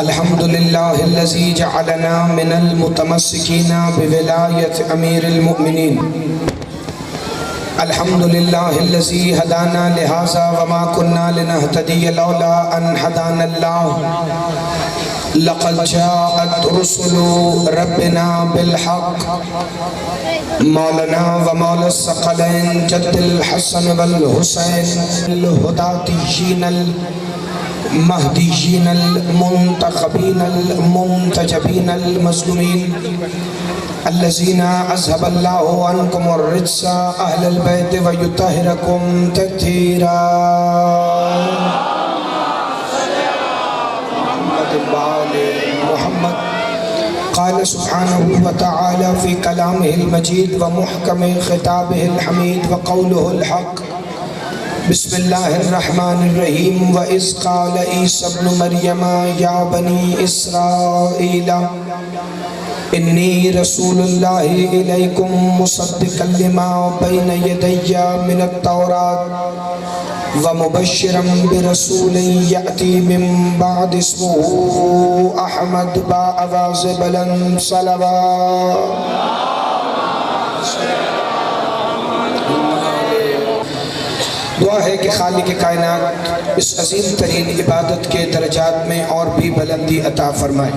الحمد لله الذي جعلنا من المتمسكين بولاية أمير المؤمنين. الحمد لله الذي هدانا لهذا وما كنا لنهتدي لولا أن هدانا الله. لقد جاءت رسل ربنا بالحق. مولانا ومولا الثقلين جد الحسن والحسين الهداتيين المهديين المنتخبين المنتجبين المظلومين الذين أذهب الله عنكم الرجس أهل البيت ويطهركم تطهيرا. محمد قال سبحانه وتعالى في كلامه المجيد ومحكم خطابه الحميد وقوله الحق. بسم الله الرحمن الرحيم. وإذ قال عيسى ابن مريم يا بني إسرائيل إني رسول الله إليكم مصدقا لما بين يدي من التوراة ومبشرا برسول يأتي من بعد اسمه أحمد بآواز بلند صلوات. دعا ہے کہ خالق کائنات اس عظیم ترین عبادت کے درجات میں اور بھی بلندی عطا فرمائے.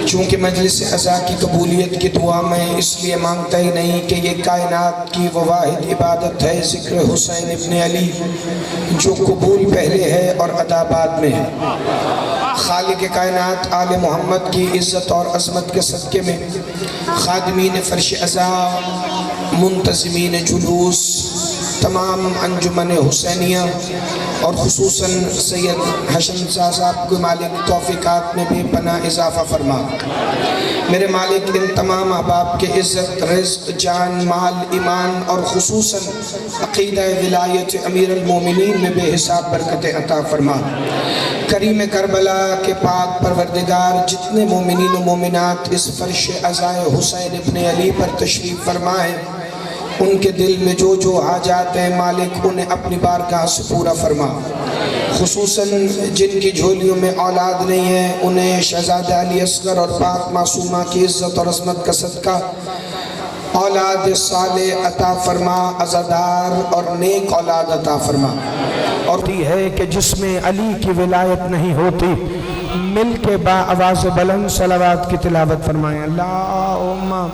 چونکہ مجلس عزا کی قبولیت کی دعا میں اس لیے مانگتا ہی نہیں کہ یہ کائنات کی وہ واحد عبادت ہے ذکر حسین ابن علی جو قبول پہلے ہے اور ادا بعد میں ہے. خالق کائنات آل محمد کی عزت اور عظمت کے صدقے میں خادمین فرش عزا، منتظمین جلوس، تمام انجمن حسینیہ اور خصوصاً سید حسن شاہ صاحب کے مالک توفیقات میں بھی پناہ اضافہ فرما. میرے مالک ان تمام احباب کے عزت، رزق، جان، مال، ایمان اور خصوصاً عقیدہ ولایت امیر المومنین میں بے حساب برکت عطا فرما. کریم کربلا کے پاک پروردگار جتنے مومنین و مومنات اس فرش عزائے حسین ابن علی پر تشریف فرمائے ان کے دل میں جو جو حاجات ہیں مالک انہیں اپنی بارگاہ سے پورا فرما. خصوصاً جن کی جھولیوں میں اولاد نہیں ہے انہیں شہزادہ علی اصغر اور پاک معصومہ کی عزت اور عظمت کا صدقہ اولاد صالح عطا فرما، عزادار اور نیک اولاد عطا فرما. اور یہ ہے کہ جس میں علی کی ولایت نہیں ہوتی مل کے با آواز بلند صلوات کی تلاوت فرمائیں. اللہم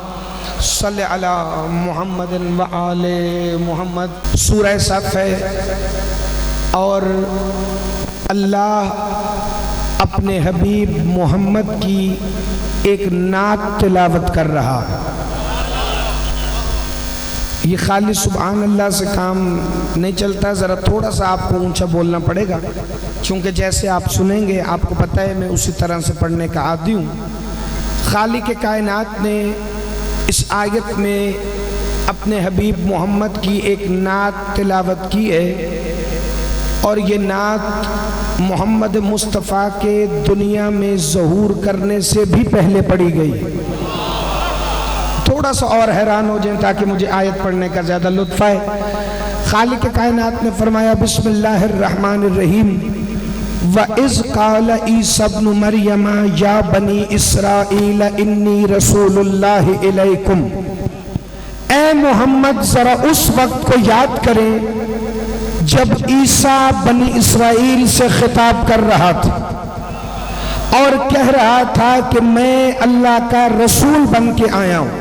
صلی علی محمد و آل محمد. سورہ صف ہے اور اللہ اپنے حبیب محمد کی ایک نعت تلاوت کر رہا ہے. یہ خالی سبحان اللہ سے کام نہیں چلتا، ذرا تھوڑا سا آپ کو اونچا بولنا پڑے گا چونکہ جیسے آپ سنیں گے آپ کو پتہ ہے میں اسی طرح سے پڑھنے کا عادی ہوں. خالق کائنات نے اس آیت میں اپنے حبیب محمد کی ایک نعت تلاوت کی ہے اور یہ نعت محمد مصطفیٰ کے دنیا میں ظہور کرنے سے بھی پہلے پڑھی گئی. تھوڑا سا اور حیران ہو جائیں تاکہ مجھے آیت پڑھنے کا زیادہ لطف آئے. خالق کائنات نے فرمایا بسم اللہ الرحمن الرحیم. وَإِذْ قَالَ عِيسَى ابْنُ مَرْيَمَ يَا بَنِي إِسْرَائِيلَ إِنِّي رَسُولُ اللَّهِ إِلَيْكُمْ. اے محمد ذرا اس وقت کو یاد کریں جب عیسیٰ بنی اسرائیل سے خطاب کر رہا تھا اور کہہ رہا تھا کہ میں اللہ کا رسول بن کے آیا ہوں.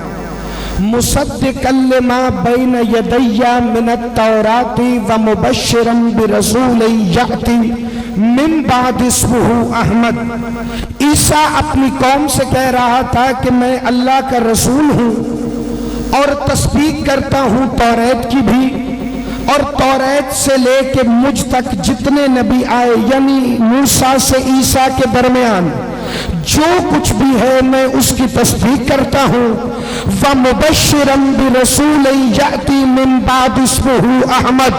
مصدقا لما بین یدی من التوراۃ ومبشرا برسول یأتی من بعد اسمہ احمد. عیسیٰ اپنی قوم سے کہہ رہا تھا کہ میں اللہ کا رسول ہوں اور تصدیق کرتا ہوں توریت کی بھی اور توریت سے لے کے مجھ تک جتنے نبی آئے یعنی موسیٰ سے عیسیٰ کے درمیان جو کچھ بھی ہے میں اس کی تصدیق کرتا ہوں. وَمُبَشِّرًا بِرَسُولٍ يَأْتِي مِن بَعْدِ اسْمُهُ احمد.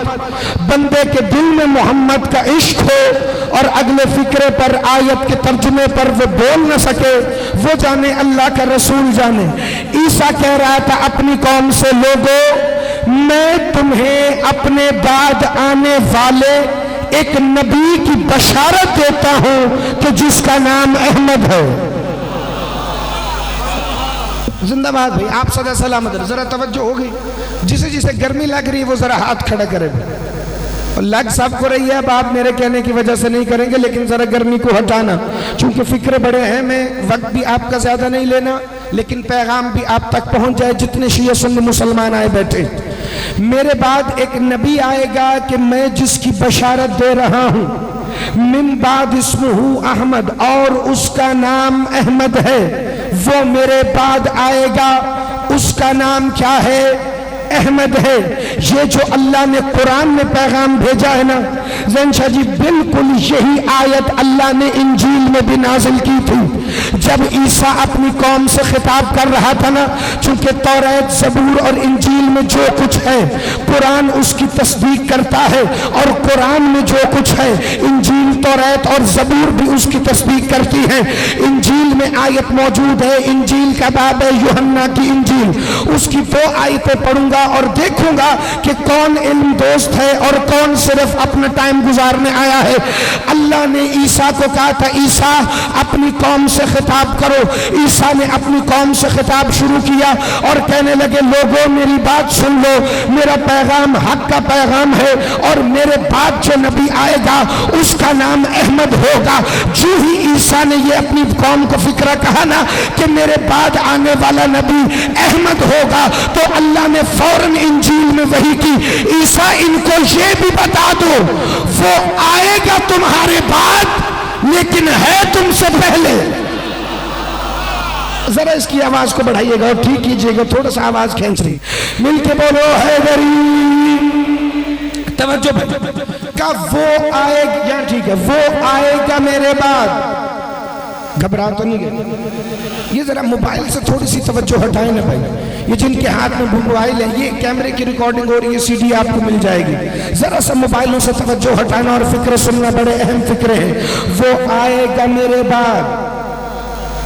بندے کے دل میں محمد کا عشق ہو اور اگلے فکرے پر آیت کے ترجمے پر وہ بول نہ سکے، وہ جانے اللہ کا رسول جانے. عیسیٰ کہہ رہا تھا اپنی قوم سے لوگو میں تمہیں اپنے بعد آنے والے ایک نبی کی بشارت دیتا ہوں کہ جس کا نام احمد ہے۔ زندہ باد بھائی، آپ صدا سلامت رہے۔ ذرا توجہ ہو گئی؟ جسے جسے گرمی لگ رہی ہے وہ ذرا ہاتھ کھڑا کرے۔ لگ سب کو رہی ہے، اب آپ میرے کہنے کی وجہ سے نہیں کریں گے، لیکن ذرا گرمی کو ہٹانا، چونکہ فکرے بڑے ہیں، میں وقت بھی آپ کا زیادہ نہیں لینا، لیکن پیغام بھی آپ تک پہنچ جائے جتنے شیعہ سنی مسلمان آئے بیٹھے۔ میرے بعد ایک نبی آئے گا کہ میں جس کی بشارت دے رہا ہوں، من بعد اسمہ احمد، اور اس کا نام احمد ہے، وہ میرے بعد آئے گا، اس کا نام کیا ہے؟ احمد ہے۔ یہ جو اللہ نے قرآن میں پیغام بھیجا ہے نا زین شاہ جی، بالکل یہی آیت اللہ نے انجیل میں بھی نازل کی تھی جب عیسیٰ اپنی قوم سے خطاب کر رہا تھا نا، چونکہ توریت، زبور اور انجیل میں جو کچھ ہے قرآن اس کی تصدیق کرتا ہے، اور قرآن میں جو کچھ ہے انجیل، توریت اور زبور بھی اس کی تصدیق کرتی ہیں۔ انجیل میں آیت موجود ہے، انجیل کا باب ہے یوحنا کی انجیل، اس کی وہ آیتیں پڑھوں گا اور دیکھوں گا کہ کون علم دوست ہے اور کون صرف اپنا ٹائم گزارنے آیا ہے۔ اللہ نے عیسیٰ کو کہا تھا عیسیٰ اپنی قوم سے خطاب کرو۔ عیسیٰ نے اپنی قوم سے خطاب شروع کیا اور کہنے لگے لوگوں میری بات سن لو، میرا پیغام حق کا پیغام ہے، اور میرے بعد جو نبی آئے گا اس کا نام احمد ہوگا۔ جو ہی عیسیٰ نے یہ اپنی قوم کو فکرہ کہا نا کہ میرے بعد آنے والا نبی احمد ہوگا، تو اللہ نے فوراً انجیل میں وحی کی، عیسیٰ ان کو یہ بھی بتا دو وہ آئے گا تمہارے بعد لیکن ہے تم سے پہلے۔ ذرا اس کی آواز کو بڑھائیے گا اور ٹھیک کیجئے گا، تھوڑا سا آواز کھینچ رہی، مل کے بولو حیدری۔ توجہ کہ وہ آئے گا، یا ٹھیک ہے، وہ آئے گا میرے بعد۔ گھبرا تو نہیں گئے؟ یہ ذرا موبائل سے تھوڑی سی توجہ ہٹائیں نا بھائی، یہ جن کے ہاتھ میں موبائل ہے، یہ کیمرے کی ریکارڈنگ ہو رہی ہے، سی ڈی آپ کو مل جائے گی، ذرا سا موبائلوں سے توجہ ہٹانا اور فکر سننا، بڑے اہم فکرے ہیں۔ وہ آئے گا میرے بعد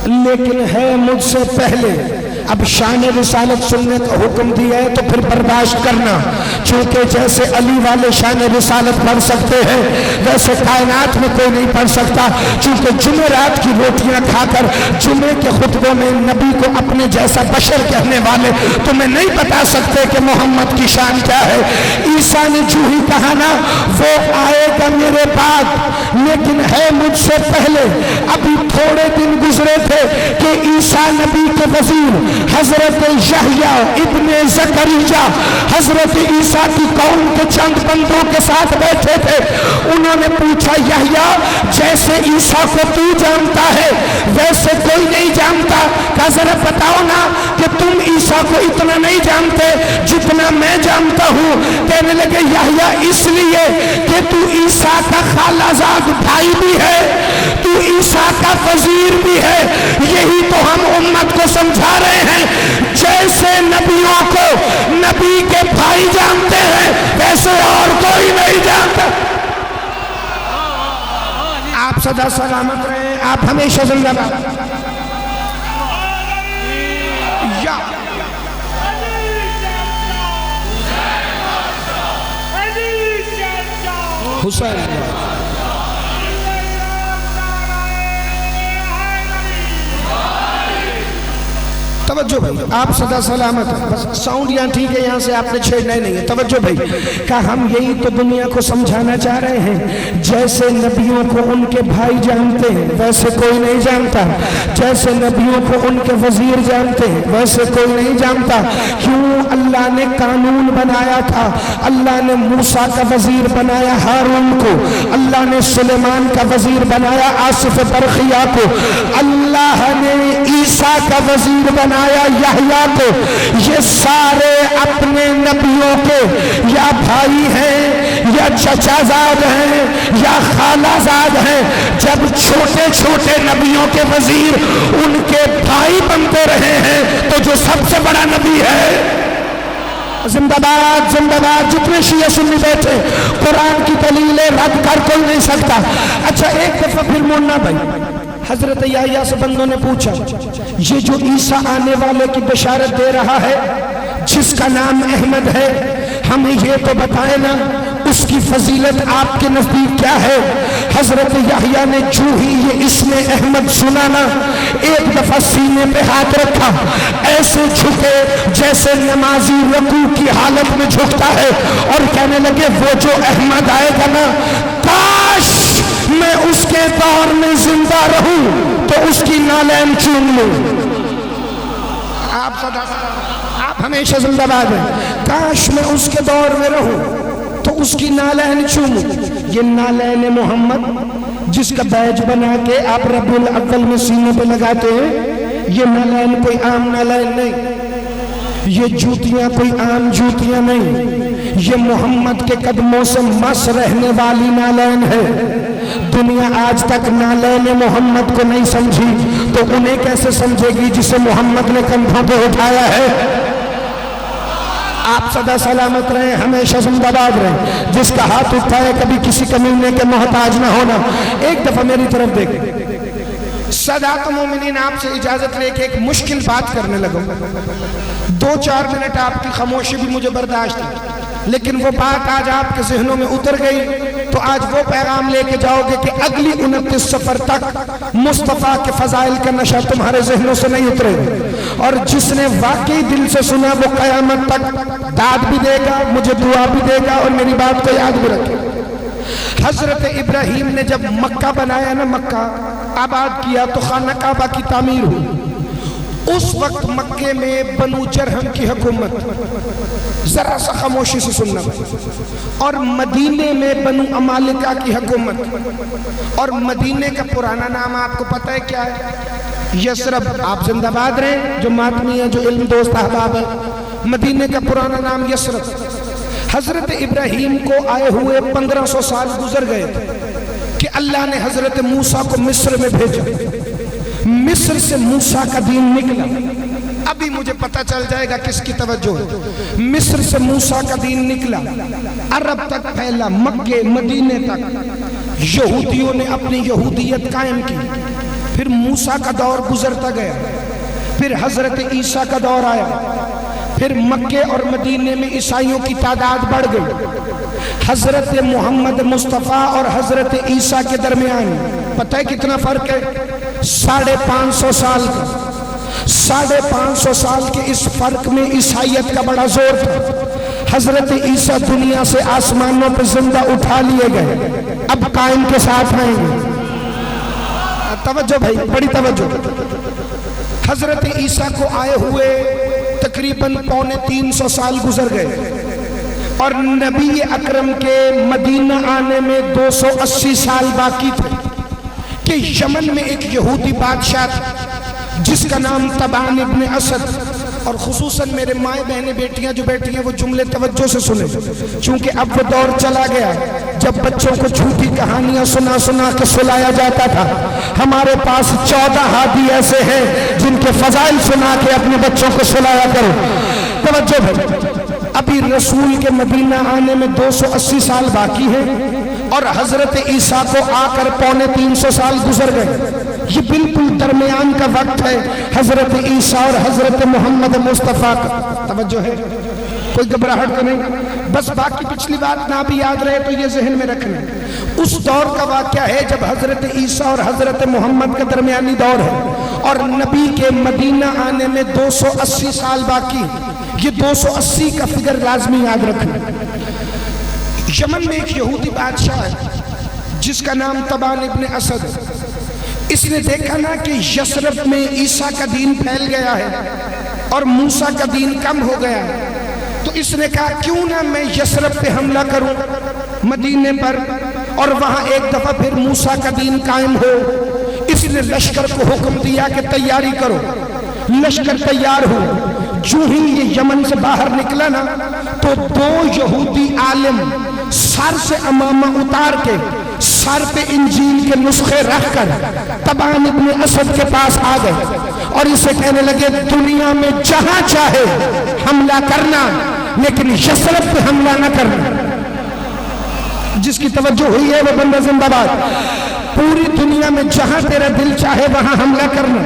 لیکن ہے مجھ سے پہلے۔ اب شان رسالت سننے کا حکم دیا ہے تو پھر برداشت کرنا، چونکہ جیسے علی والے شان رسالت پڑھ سکتے ہیں ویسے کائنات میں کوئی نہیں پڑھ سکتا، چونکہ جمعرات کی روٹیاں کھا کر جمعے کے خطبوں میں نبی کو اپنے جیسا بشر کہنے والے تمہیں نہیں بتا سکتے کہ محمد کی شان کیا ہے۔ عیسیٰ نے جو ہی کہا نا وہ آئے گا میرے بعد لیکن ہے مجھ سے پہلے۔ ابھی تھوڑے دن گزرے تھے کہ عیسیٰ نبی کے وزیر حضرت یحییٰ ابن زکریا حضرت عیسیٰ کی قوم کے چند بندوں کے ساتھ بیٹھے تھے، انہوں نے پوچھا یحییٰ جیسے عیسیٰ کو تو جانتا ہے ویسے کوئی نہیں جانتا، کہا ذرا بتاؤ نا کہ تم عیسیٰ کو اتنا نہیں جانتے جتنا میں جانتا ہوں۔ کہنے لگے یحییٰ اس لیے کہ تو عیسیٰ کا خالہ زاد بھائی بھی ہے، تو عیسیٰ کا وزیر بھی ہے، یہی تو ہم امت کو سمجھا رہے ہیں، جیسے نبیوں کو نبی کے بھائی جانتے ہیں ویسے اور کوئی نہیں جانتا۔ آپ سدا سلامت رہیں، آپ ہمیشہ زندہ باد۔ حسین توجہ بھائی، آپ صدا سلامت ہیں، بس ساؤنڈ یہاں ٹھیک ہے، یہاں سے آپ نے چھیڑنا ہی نہیں ہے۔ توجہ بھائی کہ ہم یہی تو دنیا کو سمجھانا چاہ رہے ہیں، جیسے نبیوں کو ان کے بھائی جانتے ہیں ویسے کوئی نہیں جانتا، جیسے نبیوں کو ان کے وزیر جانتے ہیں ویسے کوئی نہیں جانتا۔ کیوں؟ اللہ نے قانون بنایا تھا، اللہ نے موسیٰ کا وزیر بنایا ہارون کو، اللہ نے سلیمان کا وزیر بنایا آصف برخیہ کو، اللہ نے عیسیٰ کا وزیر بنایا یحییٰ کو۔ یہ سارے اپنے نبیوں کے یا بھائی ہیں یا چچا زاد ہیں یا خالہ زاد ہیں۔ جب چھوٹے چھوٹے نبیوں کے وزیر ان کے بھائی بنتے رہے ہیں تو جو سب سے بڑا نبی ہے، زندہ باد زندہ باد، جتنے شیعہ سنی بیٹھے قرآن کی دلیلیں رد کر کوئی نہیں سکتا۔ اچھا ایک دفعہ پھر مولانا بھائی حضرت یحییٰ سے بندوں نے پوچھا یہ جو عیسیٰ آنے والے کی بشارت دے رہا ہے جس کا نام احمد ہے، ہمیں یہ تو بتائے نا اس کی فضیلت آپ کے نزدیک کیا ہے؟ حضرت یحییٰ نے جو ہی یہ اسم احمد سنا نا، ایک دفعہ سینے پہ ہاتھ رکھا، ایسے جھکے جیسے نمازی رکوع کی حالت میں جھکتا ہے، اور کہنے لگے وہ جو احمد آئے گا نا، کاش میں اس کے دور میں زندہ رہوں تو اس کی نالین چوم لوں۔ آپ ہمیشہ زندہ باد ہیں، کاش میں اس کے دور میں رہوں تو اس کی نالین چوموں۔ یہ نالین محمد جس کا بیج بنا کے آپ ربیع الاول میں سینے پہ لگاتے ہیں، یہ نالین کوئی عام نالین نہیں، یہ جوتیاں کوئی عام جوتیاں نہیں، یہ محمد کے قدموں سے مس رہنے والی نالین ہے۔ دنیا آج تک نالین محمد کو نہیں سمجھی تو انہیں کیسے سمجھے گی جسے محمد نے کندھوں پہ اٹھایا ہے؟ آپ سدا سلامت رہیں، ہمیشہ زندہ باد رہیں۔ جس کا ہاتھ اٹھائے کبھی کسی کمینے کے محتاج نہ ہونا۔ ایک دفعہ میری طرف دیکھیں، سادات مومنین، آپ سے اجازت لے کے ایک مشکل بات کرنے لگوں۔ 2-4 منٹ آپ کی خاموشی بھی مجھے برداشت ہے، لیکن وہ بات آج آپ کے ذہنوں میں اتر گئی تو آج وہ پیغام لے کے جاؤ گے کہ اگلی 29 سفر تک مصطفیٰ کے فضائل کا نشہ تمہارے ذہنوں سے نہیں اترے گا، اور جس نے واقعی دل سے سنا وہ قیامت تک داد بھی دے گا، مجھے دعا بھی دے گا، اور میری بات کو یاد بھی رکھے۔ حضرت ابراہیم نے جب مکہ بنایا نا، مکہ آباد کیا تو خانہ کعبہ کی تعمیر ہوئی۔ اس وقت مکے میں بنو جرہم کی حکومت، ذرا سا خاموشی سے سننا، اور مدینے میں بنو امالکہ کی حکومت، اور مدینے کا پرانا نام آپ کو پتہ ہے کیا ہے؟ یثرب۔ آپ زندہ باد رہیں جو ماتمی ہیں، جو علم دوست احباب ہیں، مدینے کا پرانا نام یثرب۔ حضرت ابراہیم کو آئے ہوئے 1500 سال گزر گئے تھے کہ اللہ نے حضرت موسیٰ کو مصر میں بھیجا۔ مصر سے موسیٰ کا دین نکلا، ابھی مجھے پتہ چل جائے گا کس کی توجہ ہے۔ مصر سے موسیٰ کا دین نکلا، عرب تک پھیلا، مکے مدینے تک یہودیوں نے اپنی یہودیت قائم کی۔ پھر موسیٰ کا دور گزرتا گیا، پھر حضرت عیسیٰ کا دور آیا، پھر مکے اور مدینے میں عیسائیوں کی تعداد بڑھ گئی۔ حضرت محمد مصطفیٰ اور حضرت عیسیٰ کے درمیان پتہ ہے کتنا فرق ہے؟ 550 سال کا۔ 550 سال کے اس فرق میں عیسائیت کا بڑا زور تھا۔ حضرت عیسیٰ دنیا سے آسمانوں پہ زندہ اٹھا لیے گئے، اب قائم کے ساتھ آئیں گے۔ توجہ بھائی، بڑی توجہ۔ حضرت عیسیٰ کو آئے ہوئے تقریباً 350 سال گزر گئے، اور نبی اکرم کے مدینہ آنے میں 280 سال باقی تھے کہ یمن میں ایک یہودی بادشاہ تھا جس کا نام طبعان ابن اسد۔ اور خصوصاً میرے مائیں بہنیں بیٹیاں جو بیٹھی ہیں وہ جملے توجہ سے سنیں، چونکہ اب وہ دور چلا گیا جب بچوں کو جھوٹی کہانیاں سنا سنا کے سلایا جاتا تھا۔ ہمارے پاس 14 ہادی ایسے ہیں جن کے فضائل سنا کے اپنے بچوں کو سلایا کرو۔ توجہ بھائی، ابھی رسول کے مدینہ آنے میں 280 سال باقی ہیں، اور حضرت عیسیٰ کو آ کر 350 سال گزر گئے۔ یہ بالکل درمیان کا وقت ہے حضرت عیسیٰ اور حضرت محمد مصطفیٰ کا۔ توجہ ہے، کوئی گھبراہٹ تو نہیں؟ بس باقی پچھلی بات نہ بھی یاد رہے تو یہ ذہن میں رکھنا۔ اس دور کا واقعہ ہے جب حضرت عیسیٰ اور حضرت محمد کا درمیانی دور ہے، اور نبی کے مدینہ آنے میں 280 سال باقی۔ یہ 280 کا فگر لازمی یاد رکھنا۔ یمن میں ایک یہودی بادشاہ ہے جس کا نام طبعان ابن اسد ہے۔ اس نے دیکھا نا کہ یثرب میں عیسیٰ کا دین پھیل گیا ہے اور موسیٰ کا دین کم ہو گیا ہے، تو اس نے کہا کیوں نہ میں یثرب پہ حملہ کروں، مدینے پر، اور وہاں ایک دفعہ پھر موسیٰ کا دین قائم ہو۔ اس نے لشکر کو حکم دیا کہ تیاری کرو۔ لشکر تیار ہو، جو ہی یہ یمن سے باہر نکلا نا تو 2 یہودی عالم سر سے امامہ اتار کے سر پہ انجیل کے نسخے رکھ کر طبعان ابن اسد کے پاس آ گئے اور اسے کہنے لگے دنیا میں جہاں چاہے حملہ کرنا، لیکن یثرب پہ حملہ نہ کرنا۔ جس کی توجہ ہوئی ہے وہ بندہ زندہ باد۔ پوری دنیا میں جہاں تیرا دل چاہے وہاں حملہ کرنا،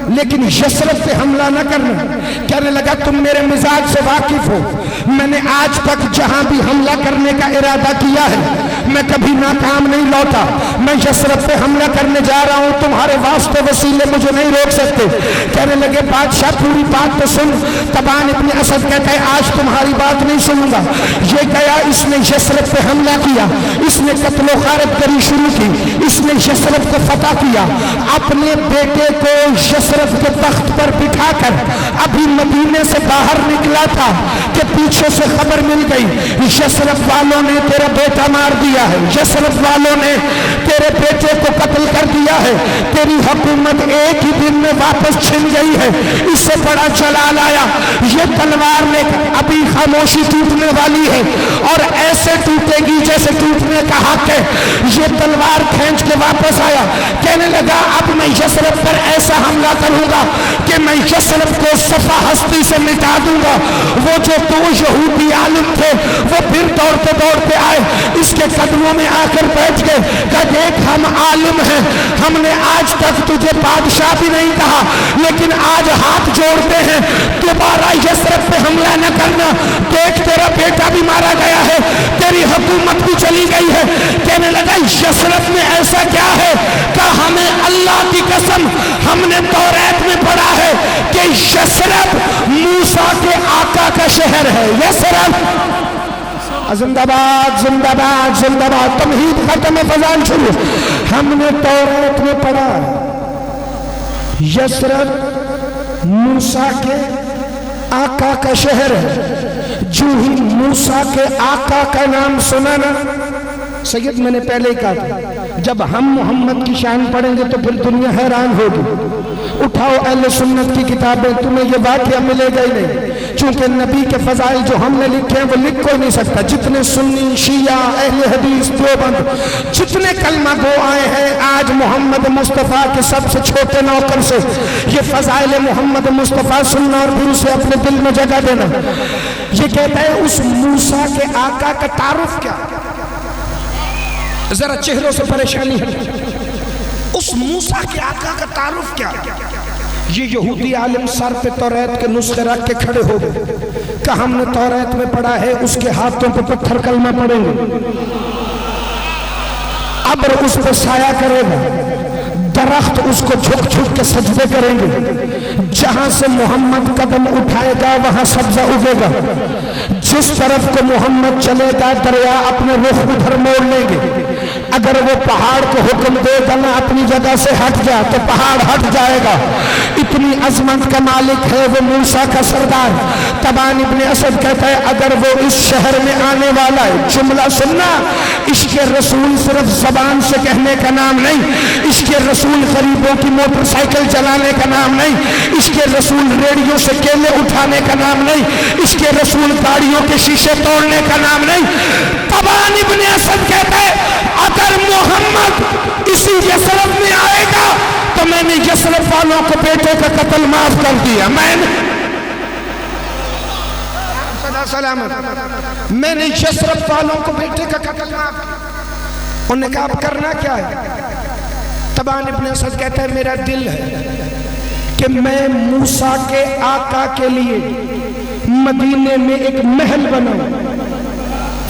لیکن یثرب پہ حملہ نہ کرنا۔ کہنے لگا تم میرے مزاج سے واقف ہو، میں نے آج تک جہاں بھی حملہ کرنے کا ارادہ کیا ہے میں کبھی ناکام نہیں لوٹا، میں یثرب پہ حملہ کرنے جا رہا ہوں، تمہارے واسطے وسیلے مجھے نہیں روک سکتے۔ کہنے لگے بادشاہ پوری بات تو سن۔ تبان ابن اسد کہتا ہے آج تمہاری بات نہیں سنوں گا۔ یہ گیا، اس نے یثرب پہ حملہ کیا، اس نے قتل و غارت گری شروع کی، اس نے یثرب کو فتح کیا، اپنے بیٹے کو یثرب کے تخت پر بٹھا کر ابھی مدینے سے باہر نکلا تھا کہ پیچھے سے خبر مل گئی یثرب والوں نے تیرا بیٹا مار دیا ہے، یثرب والوں نے تیرے بیٹے کو قتل کر دیا ہے، تیری حکومت ایک ہی دن میں واپس چھن گئی ہے۔ اس سے بڑا جلال آیا، یہ تلوار نے ابھی خاموشی ٹوٹنے والی ہے اور ایسے ٹوٹے گی جیسے ٹوٹنے کا حق ہے۔ یہ تلوار کھینچ کے واپس آیا، کہنے لگا اب میں یثرب پر ایسا حملہ کروں گا کہ میں یثرب کو صفحہ ہستی سے مٹا دوں گا۔ وہ جو دو یہودی عالم تھے وہ پھر دوڑتے آئے، اس کے قدموں میں آ کر بیٹھ گئے، کہا دیکھ ہم عالم ہیں، ہم نے آج تک تجھے بادشاہ بھی نہیں کہا، لیکن آج ہاتھ جوڑتے ہیں دوبارہ یثرب پہ حملہ نہ کرنا، دیکھ تیرا بیٹا بھی مارا گیا ہے، تیری حکومت بھی چلی گئی ہے۔ کہنے لگا یثرب میں ایسا کیا ہے؟ کہا ہمیں اللہ کی قسم ہم نے توریت میں پڑھا ہے کہ یثرب موسیٰ کے آقا کا شہر ہے۔ یثرب زندہ باد زندہ باد زندہ باد، تمہید ختم فضان شروع۔ ہم نے توریت میں پڑھا یثرب موسیٰ کے آقا کا شہر ہے۔ جو ہی موسیٰ کے آقا کا نام سنا نا، سید میں نے پہلے ہی کہا تھا جب ہم محمد کی شان پڑھیں گے تو پھر دنیا حیران ہوگی۔ اٹھاؤ اہل سنت کی کتابیں، تمہیں یہ واقعہ ملے گا ہی نہیں، چونکہ نبی کے فضائل جو ہم نے لکھے ہیں وہ لکھ کوئی نہیں سکتا۔ جتنے سنی، شیعہ، اہل حدیث، دیوبند، جتنے کلمہ گو آئے ہیں آج محمد مصطفیٰ کے سب سے چھوٹے نوکر سے یہ فضائل محمد مصطفیٰ سننا اور پھر اسے اپنے دل میں جگہ دینا۔ یہ کہتا ہے اس موسیٰ کے آقا کا تعارف کیا؟ ذرا چہروں سے پریشانی ہے، اس موسیٰ کے آقا کا تعارف کیا؟ یہ یہودی عالم سر پہ توریت کے نسخے رکھ کے کھڑے ہو گئے، کہ ہم نے توریت میں پڑھا ہے اس کے ہاتھوں پہ پتھر کلمہ پڑیں گے، ابر اس پہ سایہ کرے گا، درخت اس کو جھک جھک کے سجدے کریں گے، جہاں سے محمد قدم اٹھائے گا وہاں سبزہ اگے گا، جس طرف کو محمد چلے گا دریا اپنے رخ ادھر موڑ لیں گے، اگر وہ پہاڑ کو حکم دے گا نہ اپنی جگہ سے ہٹ جا تو پہاڑ ہٹ جائے گا۔ اتنی عظمت کا مالک ہے وہ موسیٰ کا سردار۔ تبان ابن اسد کہتا ہے اگر وہ اس شہر میں آنے والا ہے، جملہ سننا، عشق رسول صرف زبان سے کہنے کا نام نہیں، عشق رسول غریبوں کی موٹر سائیکل چلانے کا نام نہیں، عشق رسول ریڈیو سے کیلے اٹھانے کا نام نہیں، عشق رسول گاڑیوں کے شیشے توڑنے کا نام نہیں۔ تبان ابن اسد کہتا ہے اگر محمد اسی یثرب میں آئے گا تو میں نے یثرب والوں کو بیٹے کا قتل معاف کر دیا، میں نے یثرب والوں کو بیٹے کا قتل معاف کیا۔ انہوں نے کہا اب کرنا کیا ہے؟ تبان ابن اسد کہتا ہے میرا دل ہے کہ میں موسیٰ کے آقا کے لیے مدینے میں ایک محل بناؤں۔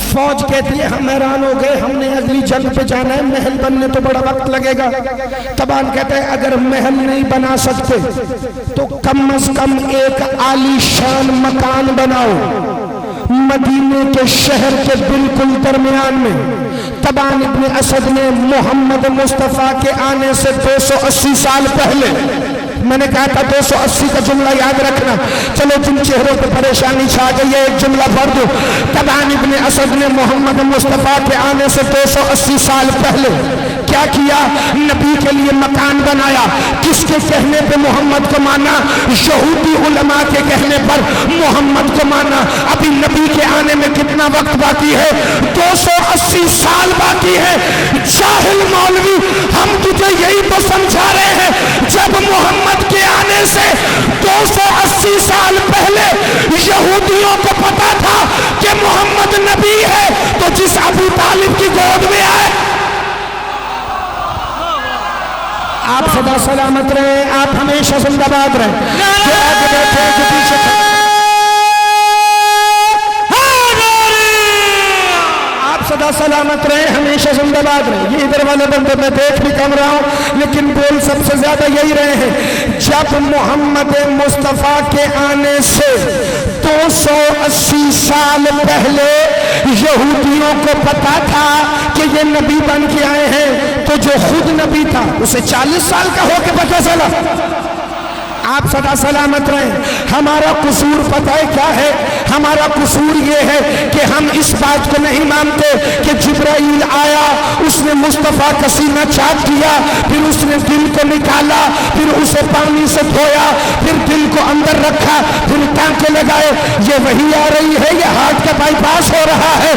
فوج کہتی ہے ہم حیران ہو گئے، ہم نے اگلی جنگ پہ جانا ہے، محل بننے تو بڑا وقت لگے گا۔ تبان کہتا ہے اگر محل نہیں بنا سکتے تو کم از کم ایک عالی شان مکان بناؤ مدینے کے شہر کے بالکل درمیان میں۔ تبان ابن اسد نے محمد مصطفیٰ کے آنے سے 280 سال پہلے، میں نے کہا تھا 280 کا جملہ یاد رکھنا، چلو جن چہروں پہ پریشانی چھا گئی ہے ایک جملہ پڑھ دو۔ تبان ابن اسد نے محمد مصطفیٰ کے آنے سے 280 سال پہلے کیا کیا؟ نبی کے لیے مکان بنایا۔ کس کے کہنے پہ محمد کو مانا؟ یہودی علماء کے کہنے پر محمد کو مانا۔ ابھی نبی کے آنے میں کتنا وقت باقی ہے؟ 280 سال باقی ہے۔ جاہل مولوی ہم تجھے یہی تو سمجھا رہے ہیں جب محمد کے آنے سے 280 سال پہلے یہودیوں کو پتا تھا کہ محمد نبی ہے تو جس ابو طالب کی گود میں آئے آپ سدا سلامت رہیں، آپ ہمیشہ زندہ باد رہیں، جو آگے بیٹھے جو پیچھے کھڑے، سدا سلامت رہے، ہمیشہ زندہ باد رہے۔ یہ ادھر والے بندے میں دیکھ بھی کم رہا ہوں لیکن بول سب سے زیادہ یہی رہے ہیں۔ جب محمد مصطفیٰ کے آنے سے 280 سال پہلے یہودیوں کو پتا تھا کہ یہ نبی بن کے آئے ہیں، تو جو خود نبی تھا اسے 40 سال کا ہو کے پتا چلا۔ آپ سدا سلامت رہیں۔ ہمارا قصور پتہ ہے کیا ہے؟ ہمارا قصور یہ ہے کہ ہم اس بات کو نہیں مانتے کہ جبرائیل آیا، اس نے مصطفیٰ کا سینہ چاک کیا، پھر اس نے دل کو نکالا، پھر اسے پانی سے دھویا، پھر دل کو اندر رکھا، پھر ٹانکے لگائے۔ یہ وہی آ رہی ہے، یہ ہارٹ کا بائی پاس ہو رہا ہے۔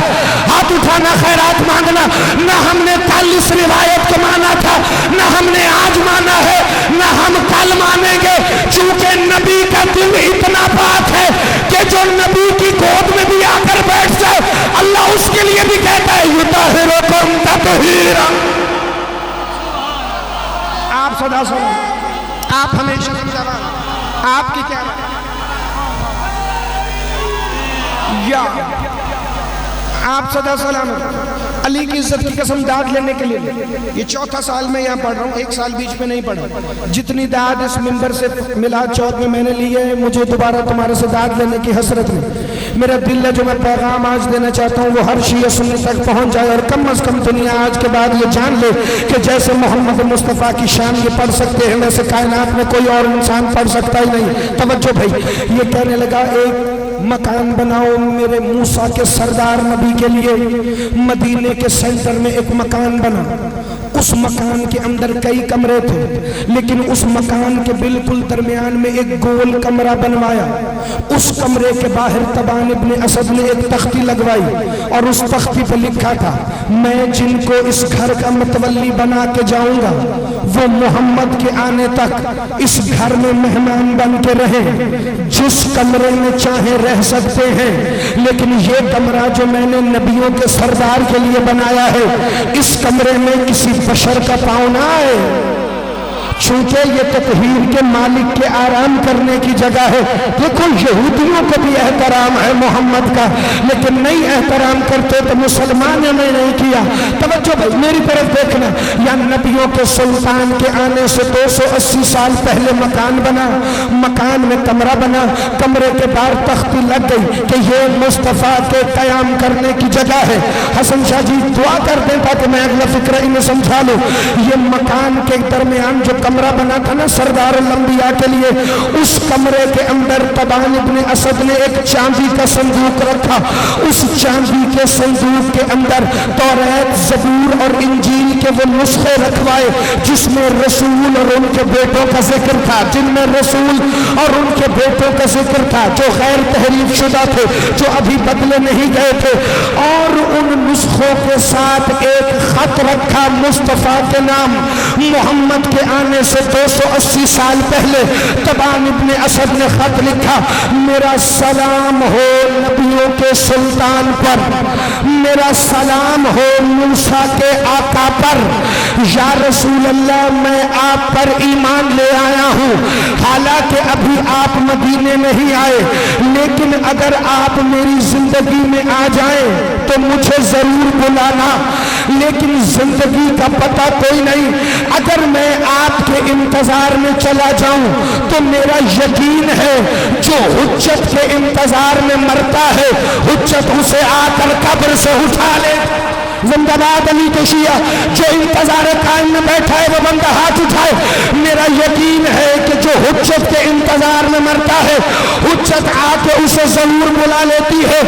ہاتھ اٹھانا، خیرات مانگنا، نہ ہم نے کل اس روایت کو مانا تھا، نہ ہم نے آج مانا ہے، نہ ہم کل مانیں گے، چونکہ نبی کا دل اتنا پاک ہے کہ جو نبی کی گود میں بھی آ کر بیٹھ جائے اللہ اس کے لیے بھی کہتا ہے یطہرکم تطہیرا۔ آپ صدا سلام، آپ ہمیشہ زندہ باد، آپ کی کیا بات؟ یا آپ صدا سلامت، علی کی عزت کی قسم داد لینے کے لیے یہ 4تھا سال میں یہاں پڑھ رہا ہوں، 1 سال بیچ میں نہیں پڑھا۔ جتنی داد اس منبر سے میلاد چوتھ میں میں نے لی ہے، مجھے دوبارہ تمہارے سے داد لینے کی حسرت نہیں۔ میرا دل ہے جو میں پیغام آج دینا چاہتا ہوں وہ ہر شیعہ سنی تک پہنچ جائے، اور کم از کم دنیا آج کے بعد یہ جان لے کہ جیسے محمد مصطفیٰ کی شان یہ پڑھ سکتے ہیں ویسے کائنات میں کوئی اور انسان پڑھ سکتا ہی نہیں۔ توجہ بھائی، یہ کہنے لگا ایک مکان بناؤ میرے موسیٰ کے سردار نبی کے لیے۔ مدینے کے سینٹر میں ایک مکان بنا، اس مکان کے اندر کئی کمرے تھے، لیکن اس مکان کے بالکل درمیان میں ایک گول کمرہ بنوایا۔ اس کمرے کے باہر تبان ابن اسد نے ایک تختی لگوائی اور اس تختی پر لکھا تھا میں جن کو اس گھر کا متولی بنا کے جاؤں گا وہ محمد کے آنے تک اس گھر میں مہمان بن کے رہیں، جس کمرے میں چاہیں رہ سکتے ہیں، لیکن یہ کمرہ جو میں نے نبیوں کے سردار کے لیے بنایا ہے اس کمرے میں کسی بشر کا پاؤں نہ آئے، چونکہ یہ تطہیر کے مالک کے آرام کرنے کی جگہ ہے۔ دیکھو یہودیوں کو بھی احترام ہے محمد کا، لیکن نہیں احترام کرتے تو مسلمانوں نے نہیں کیا۔ توجہ بھائی میری طرف دیکھنا، یا نبیوں کے سلطان کے آنے سے 280 سال پہلے مکان بنا، مکان میں کمرہ بنا، کمرے کے باہر تختی لگ گئی کہ یہ مصطفیٰ کے قیام کرنے کی جگہ ہے۔ حسن شاہ جی دعا کر دیں تاکہ میں اگلا فکرہ انہیں سمجھا لوں۔ یہ مکان کے درمیان جو کمرہ بنا تھا نا سردار الانبیاء کے لیے، اس کمرے کے اندر تبان ابن اسد نے ایک چاندی کا صندوق رکھا، اس چاندی کے صندوق کے اندر توریت، زبور اور انجیل کے وہ نسخے رکھوائے جس میں رسول اور ان کے بیٹوں کا ذکر تھا، جن میں رسول اور ان کے بیٹوں کا ذکر تھا جو غیر تحریف شدہ تھے، جو ابھی بدلے نہیں گئے تھے، اور ان نسخوں کے ساتھ ایک خط رکھا مصطفیٰ کے نام۔ محمد کے آنے سے 280 سال پہلے تبان ابن اسد نے خط لکھا، میرا سلام ہو نبیوں کے سلطان پر، میرا سلام ہو موسیٰ کے آقا پر، یا رسول اللہ میں آپ پر ایمان لے آیا ہوں، حالانکہ ابھی آپ مدینے نہیں آئے، لیکن اگر آپ میری زندگی میں آ جائیں تو مجھے ضرور بلانا، لیکن زندگی کا پتہ کوئی نہیں، اگر میں آپ کے انتظار میں چلا جاؤں تو میرا یقین ہے جو حجت کے انتظار میں مرتا ہے حجت اسے آ کر قبر سے اٹھا لے۔ زندہ باد علی کے شیعہ، جو انتظار قائم میں بیٹھا ہے وہ بندہ ہاتھ اٹھائے۔ میرا یقین ہے کہ جو حجت کے انتظار میں مرتا ہے حجت آ کے اسے ضرور بلا لیتی ہے۔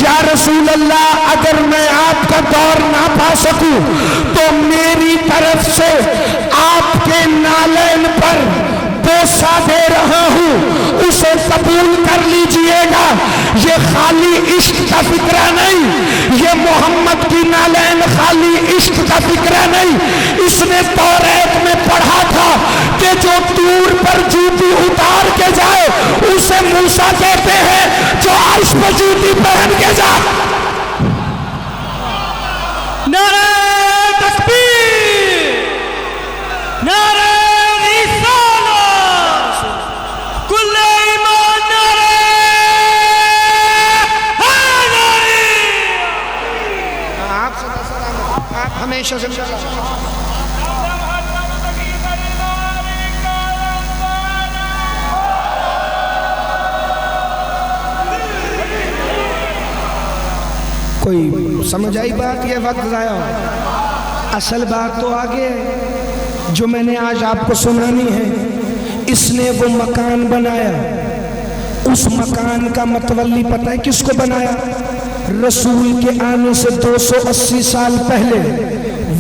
یا رسول اللہ اگر میں آپ کا دور نہ پا سکوں تو میری طرف سے آپ کے نالین پر بوسہ دے رہا ہوں، اسے قبول کر لیجئے گا۔ یہ خالی عشق کا فکرہ نہیں، یہ محمد کی نالین خالی عشق کا فکرہ نہیں، اس نے توریت میں پڑھا تھا کہ جو طور پر جوتی اتار کے جائے اسے موسیٰ کہتے ہیں جو عرش پر جوتی پہن کے جائے۔ نعرہ تکبیر، نعرہ کوئی سمجھ آئی بات یا وقت ضائع ہو؟ اصل بات تو آگے ہے جو میں نے آج آپ کو سنانی ہے۔ اس نے وہ مکان بنایا، اس مکان کا متولی پتہ ہے کس کو بنایا؟ رسول کے آنے سے 280 سال پہلے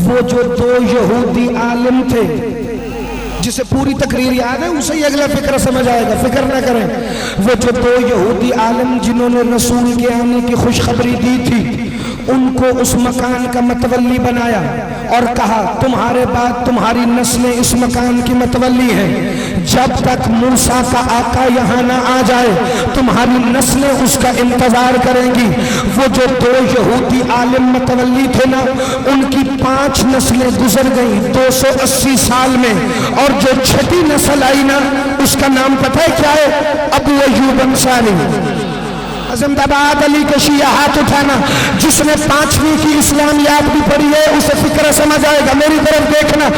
وہ جو 2 یہودی عالم تھے، جسے پوری تقریر یاد ہے اسے ہی اگلا فکر سمجھ آئے گا، فکر نہ کریں۔ وہ جو 2 یہودی عالم جنہوں نے رسول کے آنے کی خوشخبری دی تھی، ان کو اس مکان کا متولی بنایا اور کہا تمہارے بعد تمہاری نسلیں اس مکان کی متولی ہیں، جب تک موسیٰ کا آقا یہاں نہ آ جائے تمہاری نسلیں اس کا انتظار کریں گی۔ وہ جو 2 یہودی عالم متولی تھے نا، ان کی 5 نسلیں گزر گئیں 280 سال میں، اور جو 6ٹھی نسل آئی نا اس کا نام پتہ ہے کیا ہے؟ ابو ایوب انصاری۔ عظمت آباد علی کے شیعہ ہاتھ اٹھانا جس نے 5ویں کی اسلامیات بھی پڑھی ہے، اسے فکر سمجھ آئے گا۔ میری طرف دیکھنا،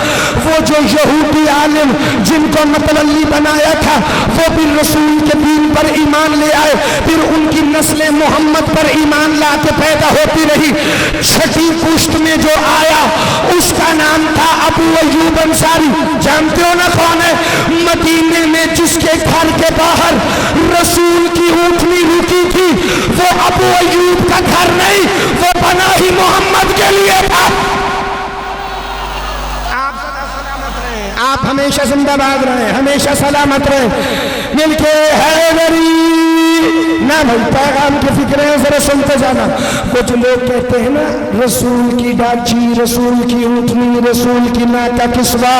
وہ جو یہودی عالم جن کو متولی بنایا تھا وہ بھی رسول کے دین پر ایمان لے آئے، پھر ان کی نسلیں محمد پر ایمان لا کے پیدا ہوتی رہی۔ 6ٹھی پشت میں جو آیا اس کا نام تھا ابو ایوب انصاری۔ جانتے ہو نا کون ہے؟ مدینے میں جس کے گھر کے باہر رسول کی اونٹنی رکی تھی، وہ ابو ایوب کا گھر نہیں، وہ بنا ہی محمد کے لیے تھا۔ آپ سدا سلامت رہیں، آپ ہمیشہ زندہ باد رہیں، ہمیشہ سلامت رہیں۔ مل کے حیدری نہ بھائی پیغام کی فکریں ذرا سنتے جانا۔ وہ جو لوگ کہتے ہیں نا رسول کی ڈاچی، رسول کی اونٹنی، رسول کی ناکا کسوا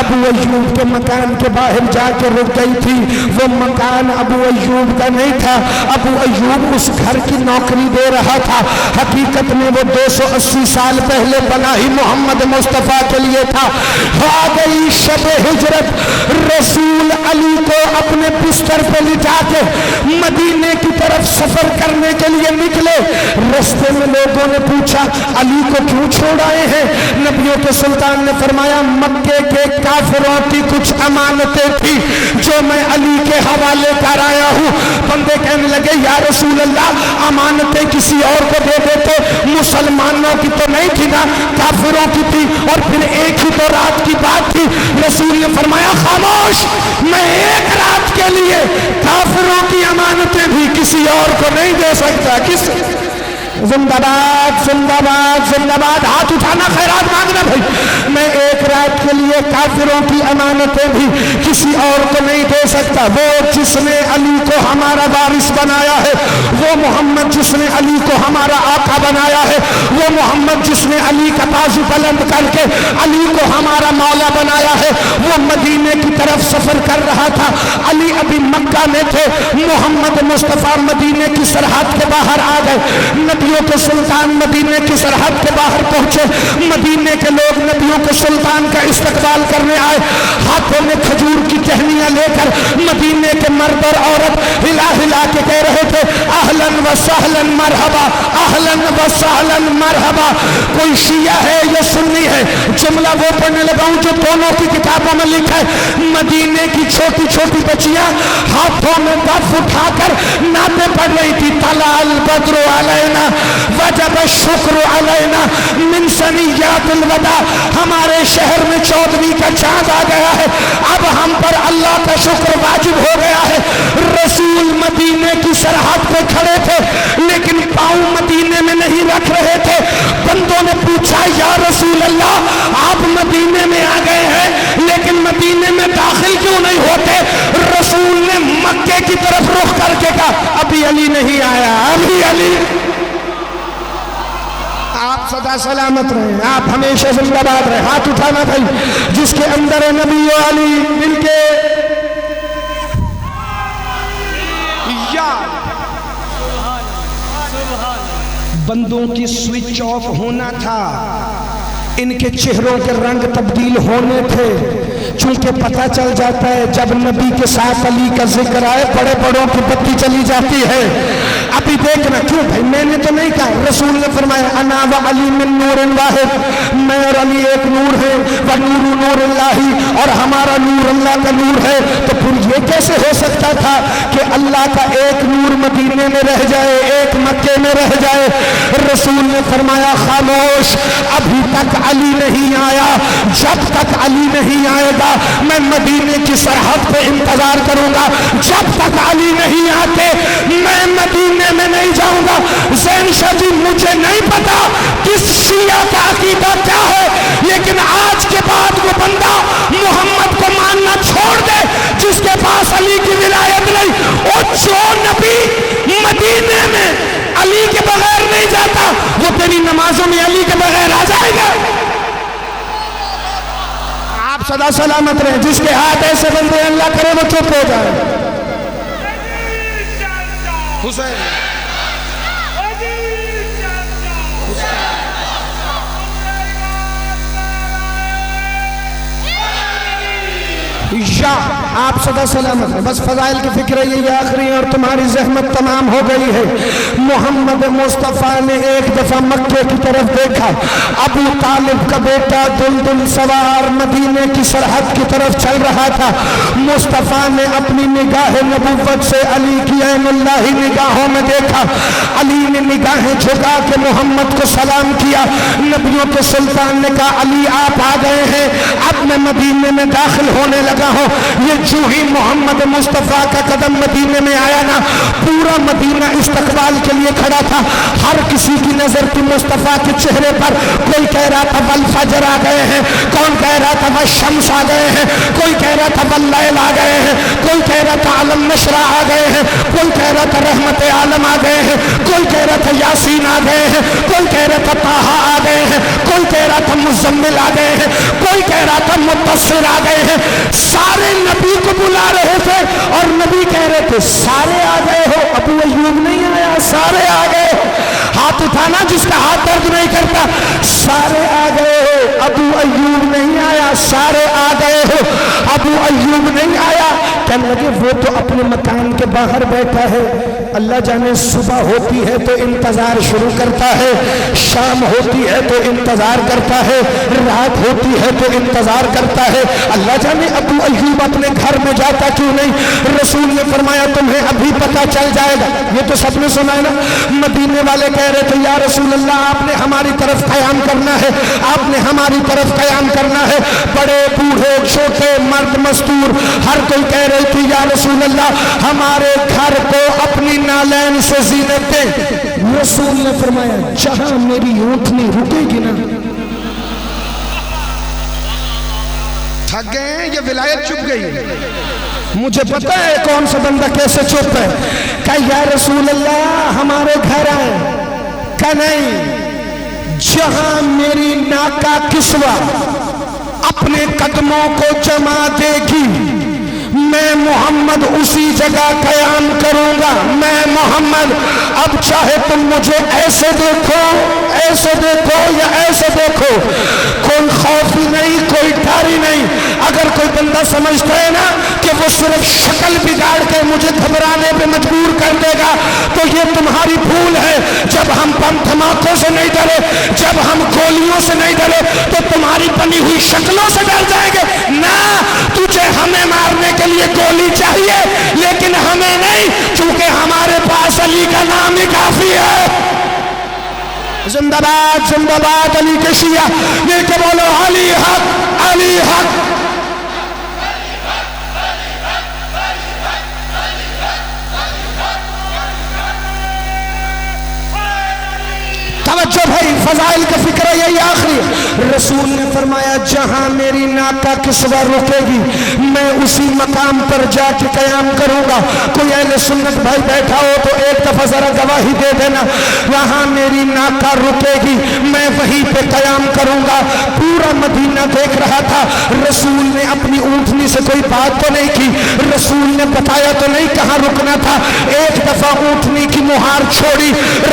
ابو ایوب کے مکان کے باہر جا کے رک گئی تھی، وہ مکان ابو ایوب کا نہیں تھا، ابو ایوب اس گھر کی نوکری دے رہا تھا۔ حقیقت میں وہ 280 سال پہلے بنا ہی محمد مصطفیٰ کے لیے تھا۔ آ گئی شب ہجرت، رسول علی کو اپنے بستر پہ لٹا کے مدینے کی طرف سفر کرنے کے لیے نکلے۔ رستے میں لوگوں نے پوچھا علی کو کیوں چھوڑ آئے ہیں؟ نبیوں کے سلطان نے فرمایا مکے کے کافروں کی کچھ امانتیں تھی جو میں علی کے حوالے کر آیا ہوں۔ بندے کہنے لگے یا رسول اللہ امانتیں کسی اور کو دے دیتے، مسلمانوں کی تو نہیں تھی نا، کافروں کی تھی، اور پھر ایک ہی تو رات کی بات تھی۔ رسول نے فرمایا خاموش، میں ایک رات کے لیے کافروں کی امانتیں بھی کسی اور کو نہیں دے سکتا۔ کس زندہ باد زندہ باد زندہ باد، ہاتھ اٹھانا خیرات مانگنا بھائی۔ میں ایک رات کے لیے کافروں کی امانتیں بھی کسی اور کو نہیں دے سکتا۔ وہ جس نے علی کو ہمارا وارث بنایا ہے، وہ محمد جس نے علی کو ہمارا آقا بنایا ہے، وہ محمد جس نے علی کا بازو بلند کر کے علی کو ہمارا مولا بنایا ہے، وہ مدینے کی طرف سفر کر رہا تھا۔ علی ابھی مکہ میں تھے، محمد مصطفیٰ مدینے کی سرحد کے باہر آ گئے۔ نبیوں کے سلطان مدینے کی سرحد کے باہر پہنچے، مدینے کے لوگ نبیوں کے سلطان کا استقبال کرنے آئے، ہاتھوں میں کھجور کی ٹہنیاں لے کر مدینے کے مرد اور عورت ہلا ہلا کے کہہ رہے تھے اہلاً و سہلاً مرحبا، اہلاً و سہلاً مرحبا۔ کوئی شیعہ ہے یا سنی ہے؟ جملہ وہ پڑھنے لگا ہوں جو دونوں کی کتابوں میں لکھا ہے۔ مدینے کی چھوٹی چھوٹی بچیاں ہاتھوں میں دف اٹھا کر نعتیں پڑھ رہی تھی، طلع البدر علینا وجب الشکر علینا من ثنیات الوداع۔ ہمارے شہر میں 14ویں کا چاند آ گیا ہے، اب ہم پر اللہ کا شکر واجب ہو گیا ہے۔ رسول مدینے کی سرحد پہ کھڑے تھے لیکن پاؤں مدینے میں نہیں رکھ رہے تھے۔ بندوں نے پوچھا یا رسول اللہ آپ مدینے میں آ گئے ہیں لیکن مدینے میں داخل کیوں نہیں ہوتے؟ رسول نے مکے کی طرف رخ کر کے کہا ابھی علی نہیں آیا، ابھی علی۔ آپ سدا سلامت رہیں، آپ ہمیشہ زندہ باد رہیں۔ ہاتھ اٹھانا بھائی جس کے اندر ہے نبی و علی، مل کے یا بندوں کی سوئچ آف ہونا تھا، ان کے چہروں کے رنگ تبدیل ہونے تھے، چونکہ پتہ چل جاتا ہے جب نبی کے ساتھ علی کا ذکر آئے بڑے بڑوں کی بتی چلی جاتی ہے۔ ابھی دیکھنا کیوں بھائی، میں نے تو نہیں کہا، رسول نے فرمایا انا و علی من نور واحد، میں اور علی ایک نور ہے، و نور نور اللہ، اور ہمارا نور اللہ کا نور ہے۔ تو پھر یہ کیسے ہو سکتا تھا کہ اللہ کا ایک نور مدینے میں رہ جائے، ایک مکے میں رہ جائے؟ رسول نے فرمایا خاموش، ابھی تک علی نہیں آیا، جب تک علی نہیں آئے گا میں مدینے کی سرحد پہ انتظار کروں گا، جب تک علی نہیں آتے میں مدینے میں نہیں جاؤں گا۔ زین شاہ جی مجھے نہیں پتا کس شیعہ کا عقیدہ کیا ہے، لیکن آج کے بعد وہ بندہ محمد کو ماننا چھوڑ دے جس کے پاس علی کی ولایت نہیں، اور جو نبی مدینے میں علی کے بغیر نہیں جاتا وہ تیری نمازوں میں علی کے بغیر آ جائے گا۔ آپ سدا سلامت رہیں، جس کے ہاتھ ایسے بندے اللہ کرے وہ چپ ہو جائے۔ حسین یا آپ سدا سلامت ہیں، بس فضائل کی فکر یہ آخری ہے اور تمہاری زحمت تمام ہو گئی ہے۔ محمد مصطفیٰ نے ایک دفعہ مکے کی طرف دیکھا، ابو طالب کا بیٹا دلدل سوار مدینے کی سرحد کی طرف چل رہا تھا۔ مصطفیٰ نے اپنی نگاہ نبوت سے علی کی عین اللہ نگاہوں میں دیکھا۔ علی نے نگاہیں جھکا کے محمد کو سلام کیا۔ نبیوں کے سلطان نے کہا علی آپ آ گئے ہیں، اب میں مدینے میں داخل ہونے لگا ہوں۔ یہ جو ہی محمد مصطفیٰ کا قدم مدینے میں آیا نا، پورا مدینہ استقبال کے لیے کھڑا تھا۔ ہر کسی کی نظر تھی مصطفیٰ کے چہرے پر۔ کوئی کہہ رہا تھا والفجر آ گئے ہیں، کون کہہ رہا تھا والشمس آ گئے ہیں، کوئی کہہ رہا تھا واللیل آ گئے ہیں، کوئی کہہ رہا تھا علم نشرہ آ گئے ہیں، کوئی کہہ رہا تھا رحمت عالم آ گئے ہیں، کوئی کہہ رہا تھا یاسین آ گئے ہیں، کوئی کہہ رہا تھا طٰہٰ آ گئے ہیں، کوئی کہہ رہا تھا مزمل آ گئے ہیں، کوئی کہہ رہا تھا مدثر آ گئے ہیں۔ سارے نبی کو بلا رہے تھے اور نبی کہہ رہے تھے سارے آ گئے ہو، ابو ایوب نہیں آیا، سارے آ گئے ہو۔ ہاتھ اٹھانا جس کا ہاتھ درد نہیں کرتا، سارے آ گئے ہو، ابو ایوب نہیں آیا، سارے آ گئے ہو، ابو ایوب نہیں آیا۔ کہنے لگے وہ تو اپنے مکان کے باہر بیٹھا ہے، اللہ جانے صبح ہوتی ہے تو انتظار شروع کرتا ہے، شام ہوتی ہے تو انتظار کرتا ہے، رات ہوتی ہے تو انتظار کرتا ہے، اللہ جانے ابو ایوب اپنے گھر میں جاتا کیوں نہیں؟ رسول نے فرمایا تمہیں ابھی پتہ چل جائے گا۔ یہ تو سب نے سنا ہے نا۔ مدینے والے کہہ رہے تھے یا رسول اللہ آپ نے ہماری طرف قیام کرنا ہے، آپ نے ہماری طرف قیام کرنا ہے۔ بڑے بوڑھے چھوٹے مرد مستور ہر کوئی کہہ رہے تھے یا رسول اللہ ہمارے گھر کو اپنی نالین سے زینت دیں۔ رسول نے فرمایا جہاں میری اونٹنی رکے گی نا، تھک گئے ہیں یہ ولایت چپ گئی، مجھے پتہ ہے کون سا بندہ کیسے چپ ہے۔ کہا یا رسول اللہ ہمارے گھر آئے، کہا نہیں، جہاں میری ناکا کسوہ اپنے قدموں کو جما دے گی میں محمد اسی جگہ قیام کروں گا۔ میں محمد، اب چاہے تم مجھے ایسے دیکھو یا ایسے دیکھو، کوئی خوف ہی نہیں، کوئی ڈر ہی نہیں۔ اگر کوئی بندہ سمجھتا ہے نا کہ وہ صرف شکل بگاڑ کے مجھے گھبرانے پہ مجبور کر دے گا تو یہ تمہاری بھول ہے۔ جب ہم بم دھماکوں سے نہیں ڈرے، جب ہم گولیوں سے نہیں ڈرے تو تمہاری بنی ہوئی شکلوں سے ڈر جائیں گے نا۔ تجھے ہمیں مارنے کے لیے گولی چاہیے لیکن ہمیں نہیں، کیونکہ ہمارے پاس علی کا نام ہی کافی ہے۔ زندہ باد زندہ باد علی کے شیعہ، مل کے بولو علی حق علی حق۔ توجہ بھائی، فضائل کا فکر ہے یہی آخری۔ رسول نے فرمایا جہاں میری ناکا کسوہ رکے گی میں اسی مقام پر جا کے قیام کروں گا۔ کوئی اہل سنت بھائی بیٹھا ہو تو ایک دفعہ ذرا گواہی دے دینا، وہاں میری ناکا رکے گی میں وہیں پہ قیام کروں گا۔ پورا مدینہ دیکھ رہا تھا، رسول نے اپنی اونٹنی سے کوئی بات تو نہیں کی، رسول نے بتایا تو نہیں کہاں رکنا تھا۔ ایک دفعہ اونٹنی کی مہار چھوڑی،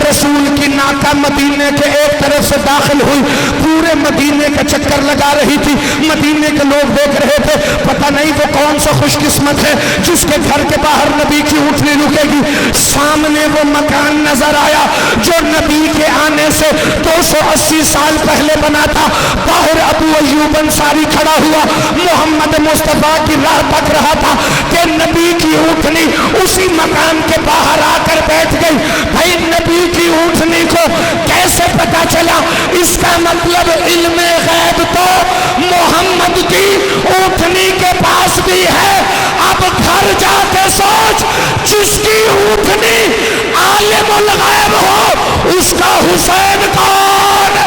رسول کی ناکا مدینے کے ایک طرف سے داخل ہوئی، پورے مدینے کا چکر لگا رہی تھی۔ مدینے کے لوگ دیکھ رہے تھے، پتہ نہیں وہ کون سا خوش قسمت ہے جس کے گھر کے باہر نبی کی اونٹنی رکے گی۔ سامنے وہ مکان نظر آیا جو نبی کے آنے سے 280 سال پہلے بنا تھا۔ باہر ابو ایوب انصاری کھڑا ہوا، محمد مصطفیٰ کی راہ تک رہا تھا کہ نبی نبی کی اونٹنی اسی مقام کے باہر آ کر بیٹھ گئی. بھائی نبی کی اونٹنی کو کیسے پتا چلا؟ اس کا مطلب علم غیب تو محمد کی اونٹنی کے پاس بھی ہے. اب گھر جا کے سوچ، جس کی اونٹنی عالم الغیب ہو اس کا حسین کون؟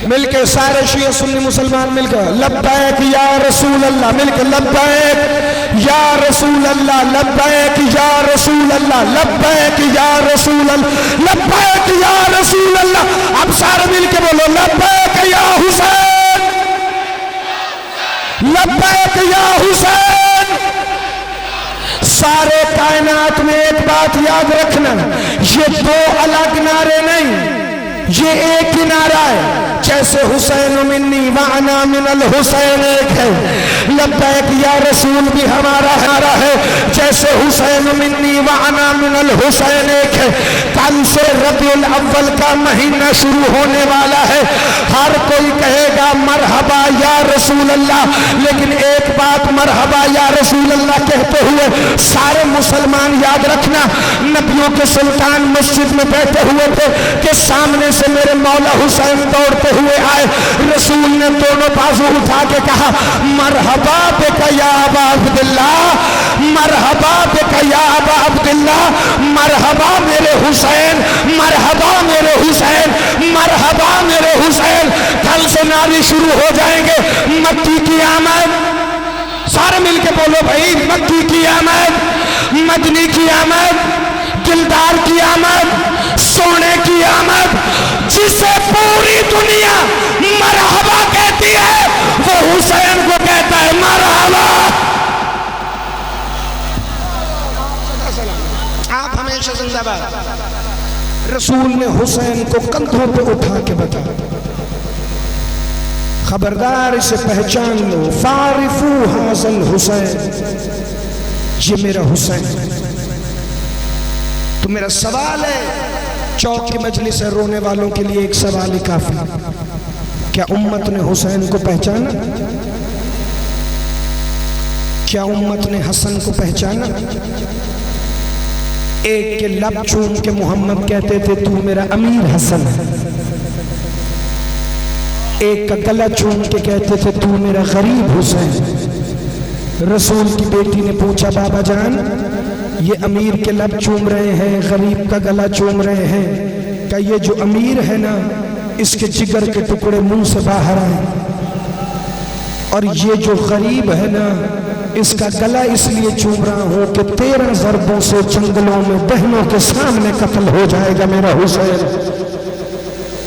مل کے سارے شیعہ سنی مسلمان مل کے لبیک یا رسول اللہ، مل کے لبیک یا رسول اللہ، لبیک یا رسول اللہ، لبیک یا رسول اللہ، لبیک یا رسول اللہ. اب سارے مل کے بولو لبیک یا حسین، لبیک یا حسین. سارے کائنات میں ایک بات یاد رکھنا، یہ دو الگ نعرے نہیں، یہ ایک ہی نعرہ ہے. جیسے حسین منی وانا من الحسین ایک ہے، لبیک یا رسول بھی ہمارا نعرہ ہے. جیسے حسین منی وانا من الحسین ایک ہے. کل سے ربیع الاول کا مہینہ شروع ہونے والا ہے. ہر کوئی کہے گا مرحبا یا رسول اللہ، لیکن ایک بات مرحبا یا رسول اللہ کہتے ہوئے سارے مسلمان یاد رکھنا، نبیوں کے سلطان مسجد میں بیٹھے ہوئے تھے کہ سامنے سے میرے مولا حسین دوڑتے ہوئے آئے. رسول نے دونوں بازو اٹھا کے کہا مرحبا بک یا ابا عبداللہ، مرحبا بک یا ابا عبداللہ، مرحبا میرے حسین، مرحبا میرے حسین، مرحبا میرے حسین. کل سے نعرے شروع ہو جائیں گے، مکی کی آمد. سارے مل کے بولو بھائی، مکی کی آمد، مدنی کی آمد، دلدار کی آمد، سونے کی آمد. جسے پوری دنیا مرحبا کہتی ہے وہ حسین کو کہتا ہے مرحبا. آپ ہمیشہ زندہ باد. رسول نے حسین کو کندھوں پہ اٹھا کے بتایا خبردار اسے پہچان لو، فارفو حاصل حسین، یہ میرا حسین. تو میرا سوال ہے، چوک کی مجلس سے رونے والوں کے لیے ایک سوال ہی کافی، کیا امت نے حسین کو پہچانا؟ کیا امت نے حسن کو پہچانا؟ ایک کے لب چوم کے محمد کہتے تھے تو میرا امیر حسن ہے، ایک کا گلا چوم کے کہتے تھے تو میرا غریب حسین. رسول کی بیٹی نے پوچھا بابا جان یہ امیر کے لب چوم رہے ہیں، غریب کا گلا چوم رہے ہیں، کہ یہ جو امیر ہے نا اس کے جگر کے ٹکڑے منہ سے باہر آئے، اور یہ جو غریب ہے نا اس کا گلا اس لیے چوم رہا ہوں کہ 13 ضربوں سے جنگلوں میں بہنوں کے سامنے قتل ہو جائے گا میرا حسین.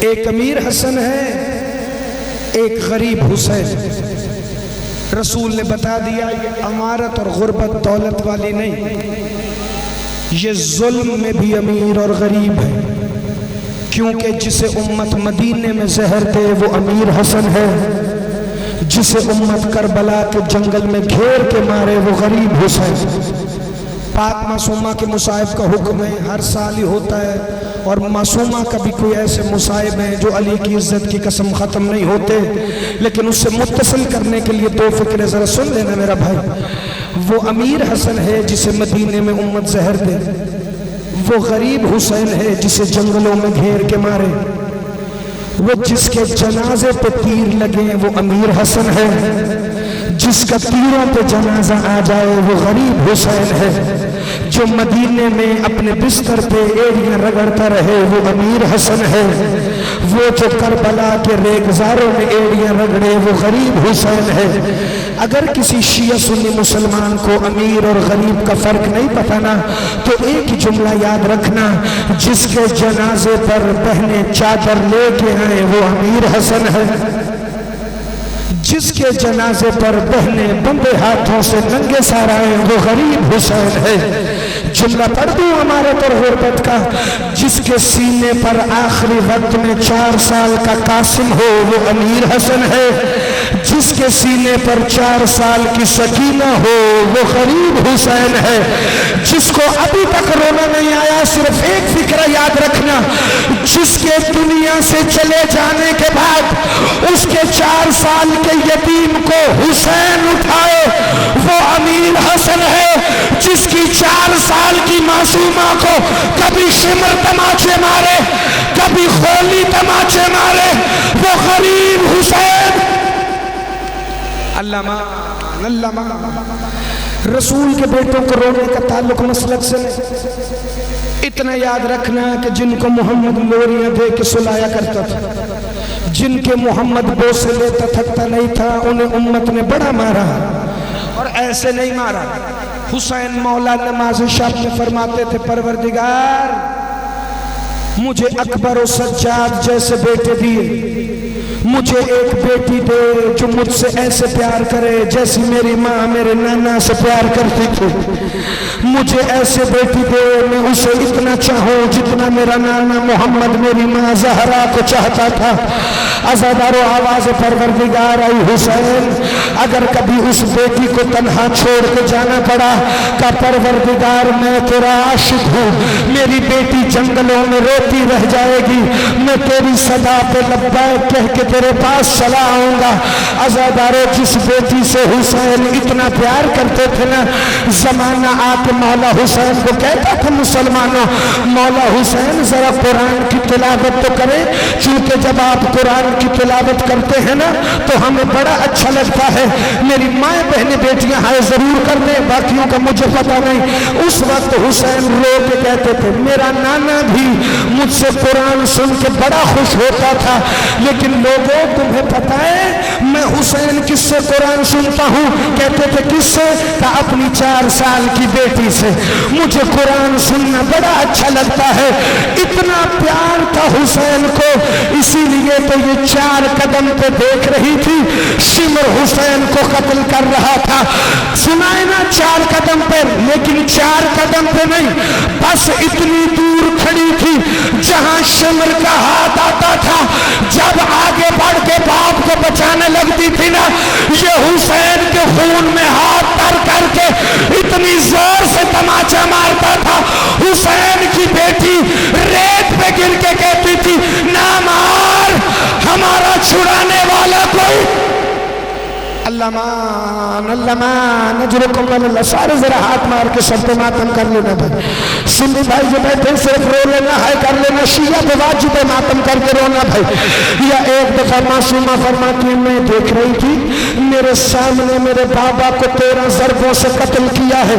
ایک امیر حسن ہے، ایک غریب حسین. رسول نے بتا دیا یہ امارت اور غربت دولت والی نہیں، یہ ظلم میں بھی امیر اور غریب ہے. کیونکہ جسے امت مدینے میں زہر دے وہ امیر حسن ہے، جسے امت کربلا کے جنگل میں گھیر کے مارے وہ غریب حسین. پاک معصومہ کے مصائب کا حکم ہے، ہر سال ہی ہوتا ہے، اور معصومہ کا بھی کوئی ایسے مصائب ہیں جو علی کی عزت کی قسم ختم نہیں ہوتے، لیکن اس سے متصل کرنے کے لیے دو فکریں ذرا سن لینا میرا بھائی. وہ امیر حسن ہے جسے مدینے میں امت زہر دے، وہ غریب حسین ہے جسے جنگلوں میں گھیر کے مارے، وہ جس کے جنازے پہ تیر لگے وہ امیر حسن ہے، جس کا تیروں پہ جنازہ آ جائے وہ غریب حسین ہے، جو مدینے میں اپنے بستر پہ ایڑیاں رگڑتا رہے وہ امیر حسن ہے، وہ جو کربلا کے ریگزاروں میں ایڑیاں رگڑے وہ غریب حسین ہے. اگر کسی شیعہ سنی مسلمان کو امیر اور غریب کا فرق نہیں پتہ نا تو ایک جملہ یاد رکھنا، جس کے جنازے پر بہنیں چادر لے کے آئے وہ امیر حسن ہے، جس کے جنازے پر بہنیں بندے ہاتھوں سے ننگے سار آئے وہ غریب حسین ہے. جملہ پڑھ دوں امارت اور غربت کا، جس کے سینے پر آخری وقت میں 4 سال کا قاسم ہو وہ امیر حسن ہے، جس کے سینے پر 4 سال کی سکینہ ہو وہ غریب حسین ہے. جس کو ابھی تک رونا نہیں آیا صرف ایک فکرہ یاد رکھنا, جس کے دنیا سے چلے جانے کے بعد اس کے 4 سال کے یتیم کو حسین اٹھائے وہ امیر حسن ہے. جس کی 4 سال کی معصومہ کو کبھی شمر تماچے مارے کبھی خولی تماچے مارے وہ غریب حسین. اللہ مان اللہ مان. رسول کے بیٹوں کو رونے کا تعلق مسلک سے نہیں. اتنا یاد رکھنا کہ جن کو محمد لوریاں دے کے سلایا کرتا تھا, جن کے محمد بوسے لیتا تھکتا نہیں تھا, انہیں امت نے بڑا مارا اور ایسے نہیں مارا. حسین مولا نماز شب میں فرماتے تھے پروردگار مجھے اکبر و سجاد جیسے بیٹے دیے, مجھے ایک بیٹی دے جو مجھ سے ایسے پیار کرے جیسی میری ماں میرے نانا سے پیار کرتی تھی. مجھے ایسے بیٹی دے میں اسے اتنا چاہوں جتنا میرا نانا محمد میری ماں زہرا کو چاہتا تھا. عزادارو آواز پروردگار آئی حسین اگر کبھی اس بیٹی کو تنہا چھوڑ کے جانا پڑا کہ پروردگار میں تیرا عاشق ہوں, میری بیٹی جنگلوں میں روتی رہ جائے گی, میں تیری صدا پہ لبیک کہہ کے تیرے پاس چلا آؤں گا. عزادارو جس بیٹی سے حسین اتنا پیار کرتے تھے نا, زمانہ آ کے مولا حسین کو کہتا تھا مسلمانوں مولا حسین ذرا قرآن کی تلاوت تو کریں, چونکہ جب آپ قرآن کی تلاوت کرتے ہیں نا تو ہمیں بڑا اچھا لگتا ہے. میری مائیں بہنیں بیٹیاں ہائے ضرور کر دیں, باقیوں کا مجھے پتا نہیں. اس وقت حسین رو کے کہتے تھے میرا نانا بھی مجھ سے قرآن سن کے بڑا خوش ہوتا تھا, لیکن لوگوں تمہیں پتا ہے میں حسین کس سے قرآن سنتا ہوں؟ کہتے تھے کس سے؟ کہ اپنی 4 سال کی بیٹی سے. مجھے قرآن سننا بڑا اچھا لگتا ہے. اتنا پیار تھا حسین کو, اسی لیے تو یہ 4 قدم پہ دیکھ رہی تھی شمر حسین کو قتل کر رہا تھا. سنائے نا 4 قدم پہ, لیکن 4 قدم پہ نہیں, بس اتنی دور کھڑی تھی جہاں شمر کا ہاتھ آتا تھا. جب آگے بڑھ کے باپ کو بچانے لگتی تھی نا, یہ حسین کے خون میں ہاتھ تر کر کے اتنی زور سے تماچا مارتا تھا. حسین کی بیٹی ریت پہ گر کے کہتی تھی نہ مار, ہمارا چھڑانے والا کوئی. اللہ مان اجرکم اللہ. سارے ذرا ہاتھ مار کے سب پہ ماتم کر لینا بھائی. سنی بھائی جو بیٹھے صرف رو لینا ہے کر لینا, شیعہ پہ واجب ہے ماتم کر کے رونا بھائی. یا ایک دفعہ معصومہ فرماتی ہے میں دیکھ رہی تھی میرے سامنے میرے بابا کو 13 ضربوں سے قتل کیا ہے.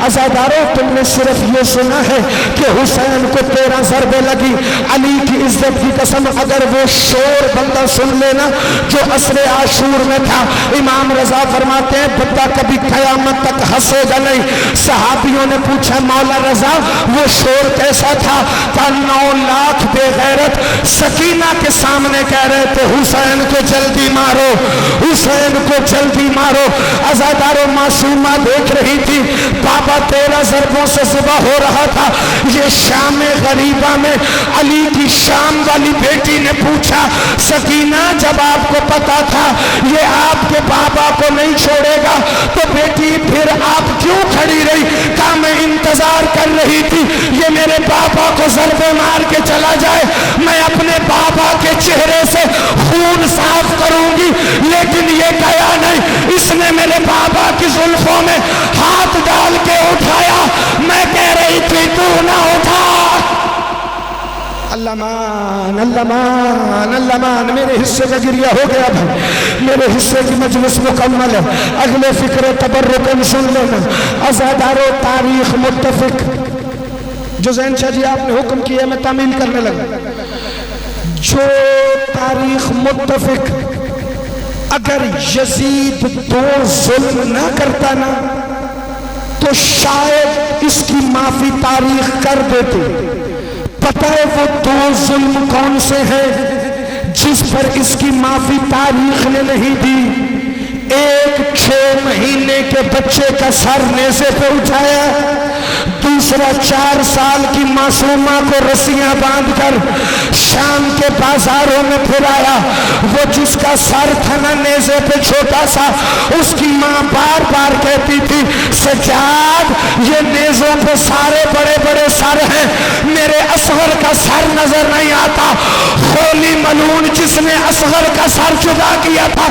عزادارو تم نے صرف یہ سنا ہے کہ حسین کو 13 ضربیں لگی. علی کی عزت کی قسم اگر وہ شور بندہ سن لینا جو عصر عاشور میں تھا, امام رضا فرماتے ہیں بندہ کبھی قیامت تک ہنسے گا نہیں. صحابیوں نے پوچھا مولا رضا وہ شور کیسا تھا؟ کہ 9 لاکھ بے غیرت سکینہ کے سامنے کہہ رہے تھے حسین کو جلدی مارو, حسین کو جلدی مارو. عزادارو معصومہ دیکھ رہی تھی بابا 13 ضربوں سے ذبح ہو رہا تھا. یہ شام غریبہ میں علی کی شام والی بیٹی نے پوچھا سکینہ جب آپ کو پتا تھا یہ آپ کے بابا کو نہیں چھوڑے گا تو بیٹی پھر آپ کیوں کھڑی رہی؟ کہا میں انتظار کر رہی تھی یہ میرے بابا کو ضربے مار کے چلا جائے, میں اپنے بابا کے چہرے سے خون صاف کروں گی, لیکن یہ گیا نہیں. اس نے میرے بابا کی زلفوں میں ہاتھ ڈال کے اٹھایا, میں کہہ رہی تھی تو نہ اٹھا. اللہ مان اللہ مان اللہ مان. میرے حصے کا گریہ ہو گیا بھائی, میرے حصے کی مجلس مکمل ہے. اگلے فکر تبرکن سن لینا. عزادارو تاریخ متفق جو زین شاہ جی آپ نے حکم کیا میں تعمیل کرنے لگا. جو تاریخ متفق اگر یزید 2 ظلم نہ کرتا نا تو شاید اس کی معافی تاریخ کر دیتے. پتہ ہے وہ 2 ظلم کون سے ہیں جس پر اس کی معافی تاریخ نے نہیں دی؟ ایک 6 مہینے کے بچے کا سر نیزے پہ اٹھایا, دوسرا 4 سال کی معصومہ کو رسیاں باندھ کر شام کے بازاروں میں پھر آیا، وہ جس کا سر تھا نا نیزے پہ چھوٹا سا، اس کی ماں بار بار کہتی تھی سجاد یہ نیزوں پہ سارے بڑے بڑے سر ہیں، میرے اصغر کا سر نظر نہیں آتا۔ خولی ملعون جس نے اصغر کا سر جدا کیا تھا،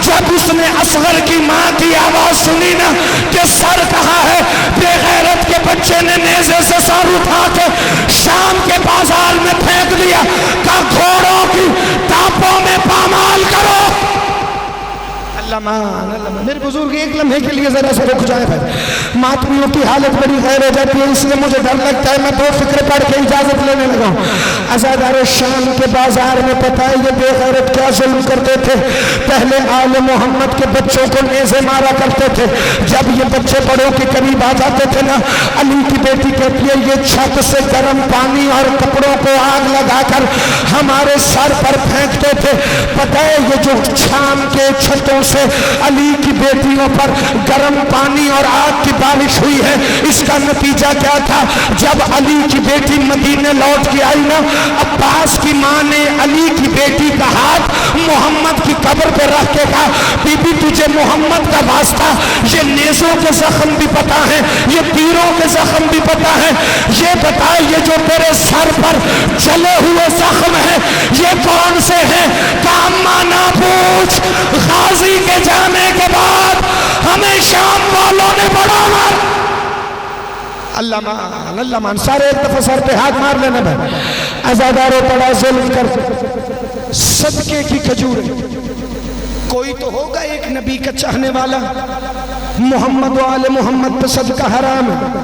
جب اس نے اصغر کی ماں کی آواز سنی نا کہ سر کہاں ہے، بے غیرت کے بچے نے نیزے سے سر اٹھا کے شام کے بازار میں پھینک دیا، کہا گھوڑوں کی ٹاپوں میں پامال کرو۔ اللہ میرے بزرگ ایک لمحے کے لیے ذرا سے رک جائے بھائی، ماتمیوں کی حالت بڑی غیر ہو جاتی ہے، اس لیے مجھے ڈر لگتا ہے، میں دو فکر پڑھ کے اجازت لینے لگا ہوں۔ عزادار شام کے بازار میں پتہ ہے یہ بے غیرت کیا ظلم کرتے تھے، پہلے آل محمد کے بچوں کو نیزے مارا کرتے تھے، جب یہ بچے بڑوں کے قریب آ جاتے تھے نا، علی کی بیٹی کہتی ہے یہ چھت سے گرم پانی اور کپڑوں کو آگ لگا کر ہمارے سر پر پھینکتے تھے۔ پتہ ہے یہ جو شام کے چھتوں سے علی کی بیٹیوں پر گرم پانی اور آگ کی بارش ہوئی ہے، اس کا نتیجہ کیا تھا؟ جب علی کی بیٹی مدینے لوٹ کے آئی نا، عباس کی ماں نے علی کی بیٹی کا ہاتھ محمد کی قبر پہ رکھ کے کہا بی بی تجھے محمد کا واسطہ، یہ نیزوں کے زخم بھی پتا ہے، یہ تیروں کے زخم بھی پتا ہے، یہ بتا یہ جو تیرے سر پر چلے ہوئے زخم ہیں یہ کون سے ہیں؟ کام مانا پوچھ، غازی کے جانے کے بعد ہمیں شام والوں نے بڑا مار۔ اللہ مان سارے ایک دفعہ سر پہ ہاتھ مار لینا بھائی۔ عزاداروں بڑا ظلم کر صدقے کی کھجوریں، کوئی تو ہوگا ایک نبی کا چاہنے والا، محمد و آل محمد پہ صدقہ حرام ہے،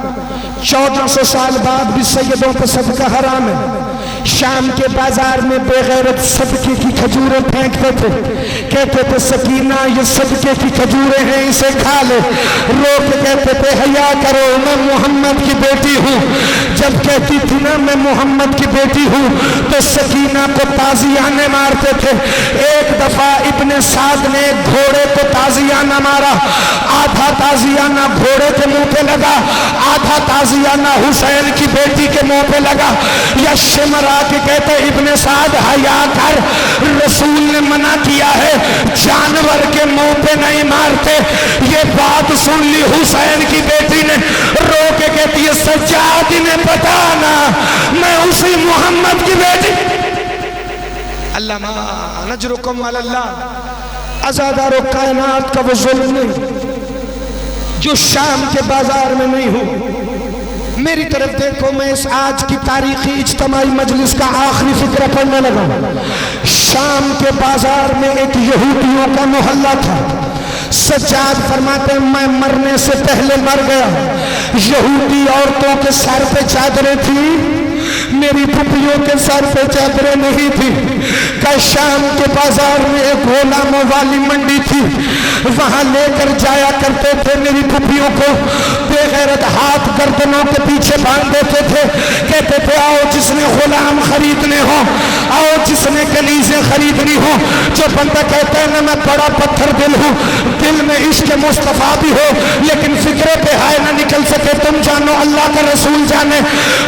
1400 سال بعد بھی سیدوں پہ صدقہ حرام ہے۔ شام کے بازار میں بے غیرت صدقے کی کھجوریں پھینکتے تھے، کہتے تھے سکینہ یہ صدقے کی کھجوریں ہیں اسے کھا لے، رو کے کہتے تھے حیا کرو میں محمد کی بیٹی ہوں۔ جب کہتی تھی نا میں محمد کی بیٹی ہوں تو سکینہ کو تازیانے مارتے تھے۔ ایک دفعہ ابن سعد نے گھوڑے کو تازیانہ مارا، آدھا تازیانہ گھوڑے کے منہ پہ لگا، آدھا تازیانہ حسین کی بیٹی کے منہ پہ لگا۔ یا شمر آ کے کہتے ابن سعد حیا کر، رسول نے منع کیا ہے جانور کے منہ پہ نہیں مارتے۔ یہ بات سن لی حسین کی بیٹی نے، رو کے کہتی ہے سجاد نے بتانا میں اسی محمد کی بیٹی۔ اللہ نجرکم علی اللہ۔ عزادار و کائنات کا وہ ظلم نہیں جو شام کے بازار میں نہیں ہو۔ میری طرف دیکھو، میں اس آج کی تاریخی اجتماعی مجلس کا آخری فکرہ پڑھنے لگا۔ شام کے بازار میں ایک یہودیوں کا محلہ تھا، سجاد فرماتے ہیں میں مرنے سے پہلے مر گیا، یہودی عورتوں کے سر پہ چادریں تھیں، میری پھپھیوں کے سر پہ چادریں نہیں تھی۔ کہ شام کے بازار میں ایک غلاموں والی منڈی تھی، وہاں لے کر جایا کرتے تھے میری پھپھیوں کو، بے غیرت ہاتھ گردنوں کے پیچھے باندھ دیتے تھے، کہتے تھے آؤ جس نے غلام خریدنے ہو، آؤ جس نے کنیزیں خریدنی ہو۔ جو بندہ کہتا ہے نا میں بڑا پتھر دل ہوں، دل میں عشق مصطفیٰ بھی ہو لیکن فکرے پہ ہائے نہ نکل سکے، تم جانو اللہ کا رسول جانے۔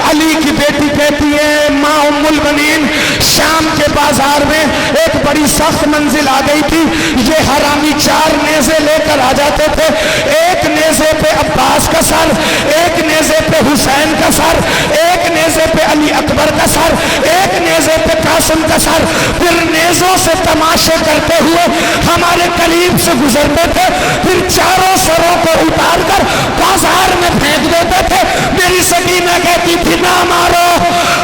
علی کی بیٹی کہتی ہے ماں ام البنین شام کے بازار میں ایک بڑی سخت منزل آ گئی تھی، یہ حرامی 4 نیزے لے کر آ جاتے تھے، ایک نیزے پہ عباس کا سر، ایک نیزے پہ حسین کا سر، ایک نیزے پہ علی اکبر کا سر، ایک نیزے پہ قاسم کا سر، پھر نیزوں سے تماشے کرتے ہوئے ہمارے قریب سے گزرتے تھے، پھر چاروں سروں کو اتار کر بازار میں پھینک دیتے تھے۔ میری سکینہ کہتی تھی نہ مارو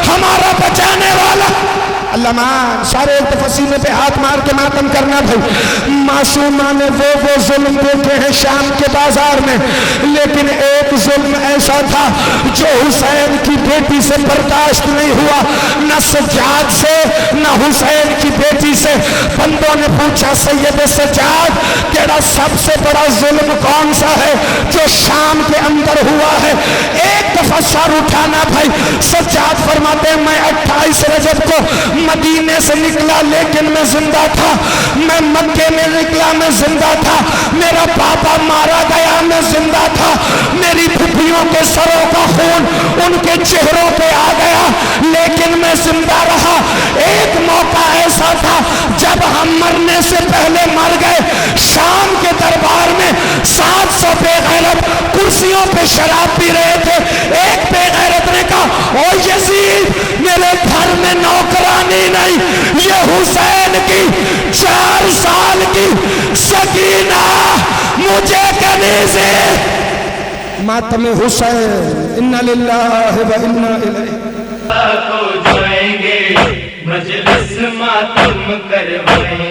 ہمارا بچانے والا۔ اللہ مان سارے تفسیر پہ ہاتھ مار کے ماتم کرنا بھائی۔ معصومہ نے وہ ظلم دیکھے ہیں شام کے بازار میں، لیکن ایک ظلم ایسا تھا جو حسین کی بیٹی سے برداشت نہیں ہوا، نہ سجاد سے نہ حسین کی بیٹی سے۔ بندوں نے پوچھا سید سجاد تیرا سب سے بڑا ظلم کون سا ہے جو شام کے اندر ہوا ہے؟ ایک دفعہ سر اٹھانا بھائی۔ سجاد فرماتے ہیں میں 28 رجب کو مدینے سے نکلا لیکن میں زندہ تھا، میں مکے میں نکلا میں زندہ تھا، میرا پاپا مارا گیا میں زندہ تھا، میری پھپھیوں کے سروں کا خون ان کے چہروں پہ آ گیا لیکن میں میں زندہ رہا۔ ایک موقع ایسا تھا جب ہم مرنے سے پہلے مر گئے، شام کے دربار میں 700 بے غیرت کرسیوں پہ شراب پی رہے تھے۔ ایک بے غیرت نے کہا، او یزید میرے گھر میں نوکرانی نہیں، یہ حسین کی 4 سال کی سکینہ مجھے کنیزے ماتم حسین انا للہ و انا الیہ کو جوئیں گے مجلس ماتم کروائیں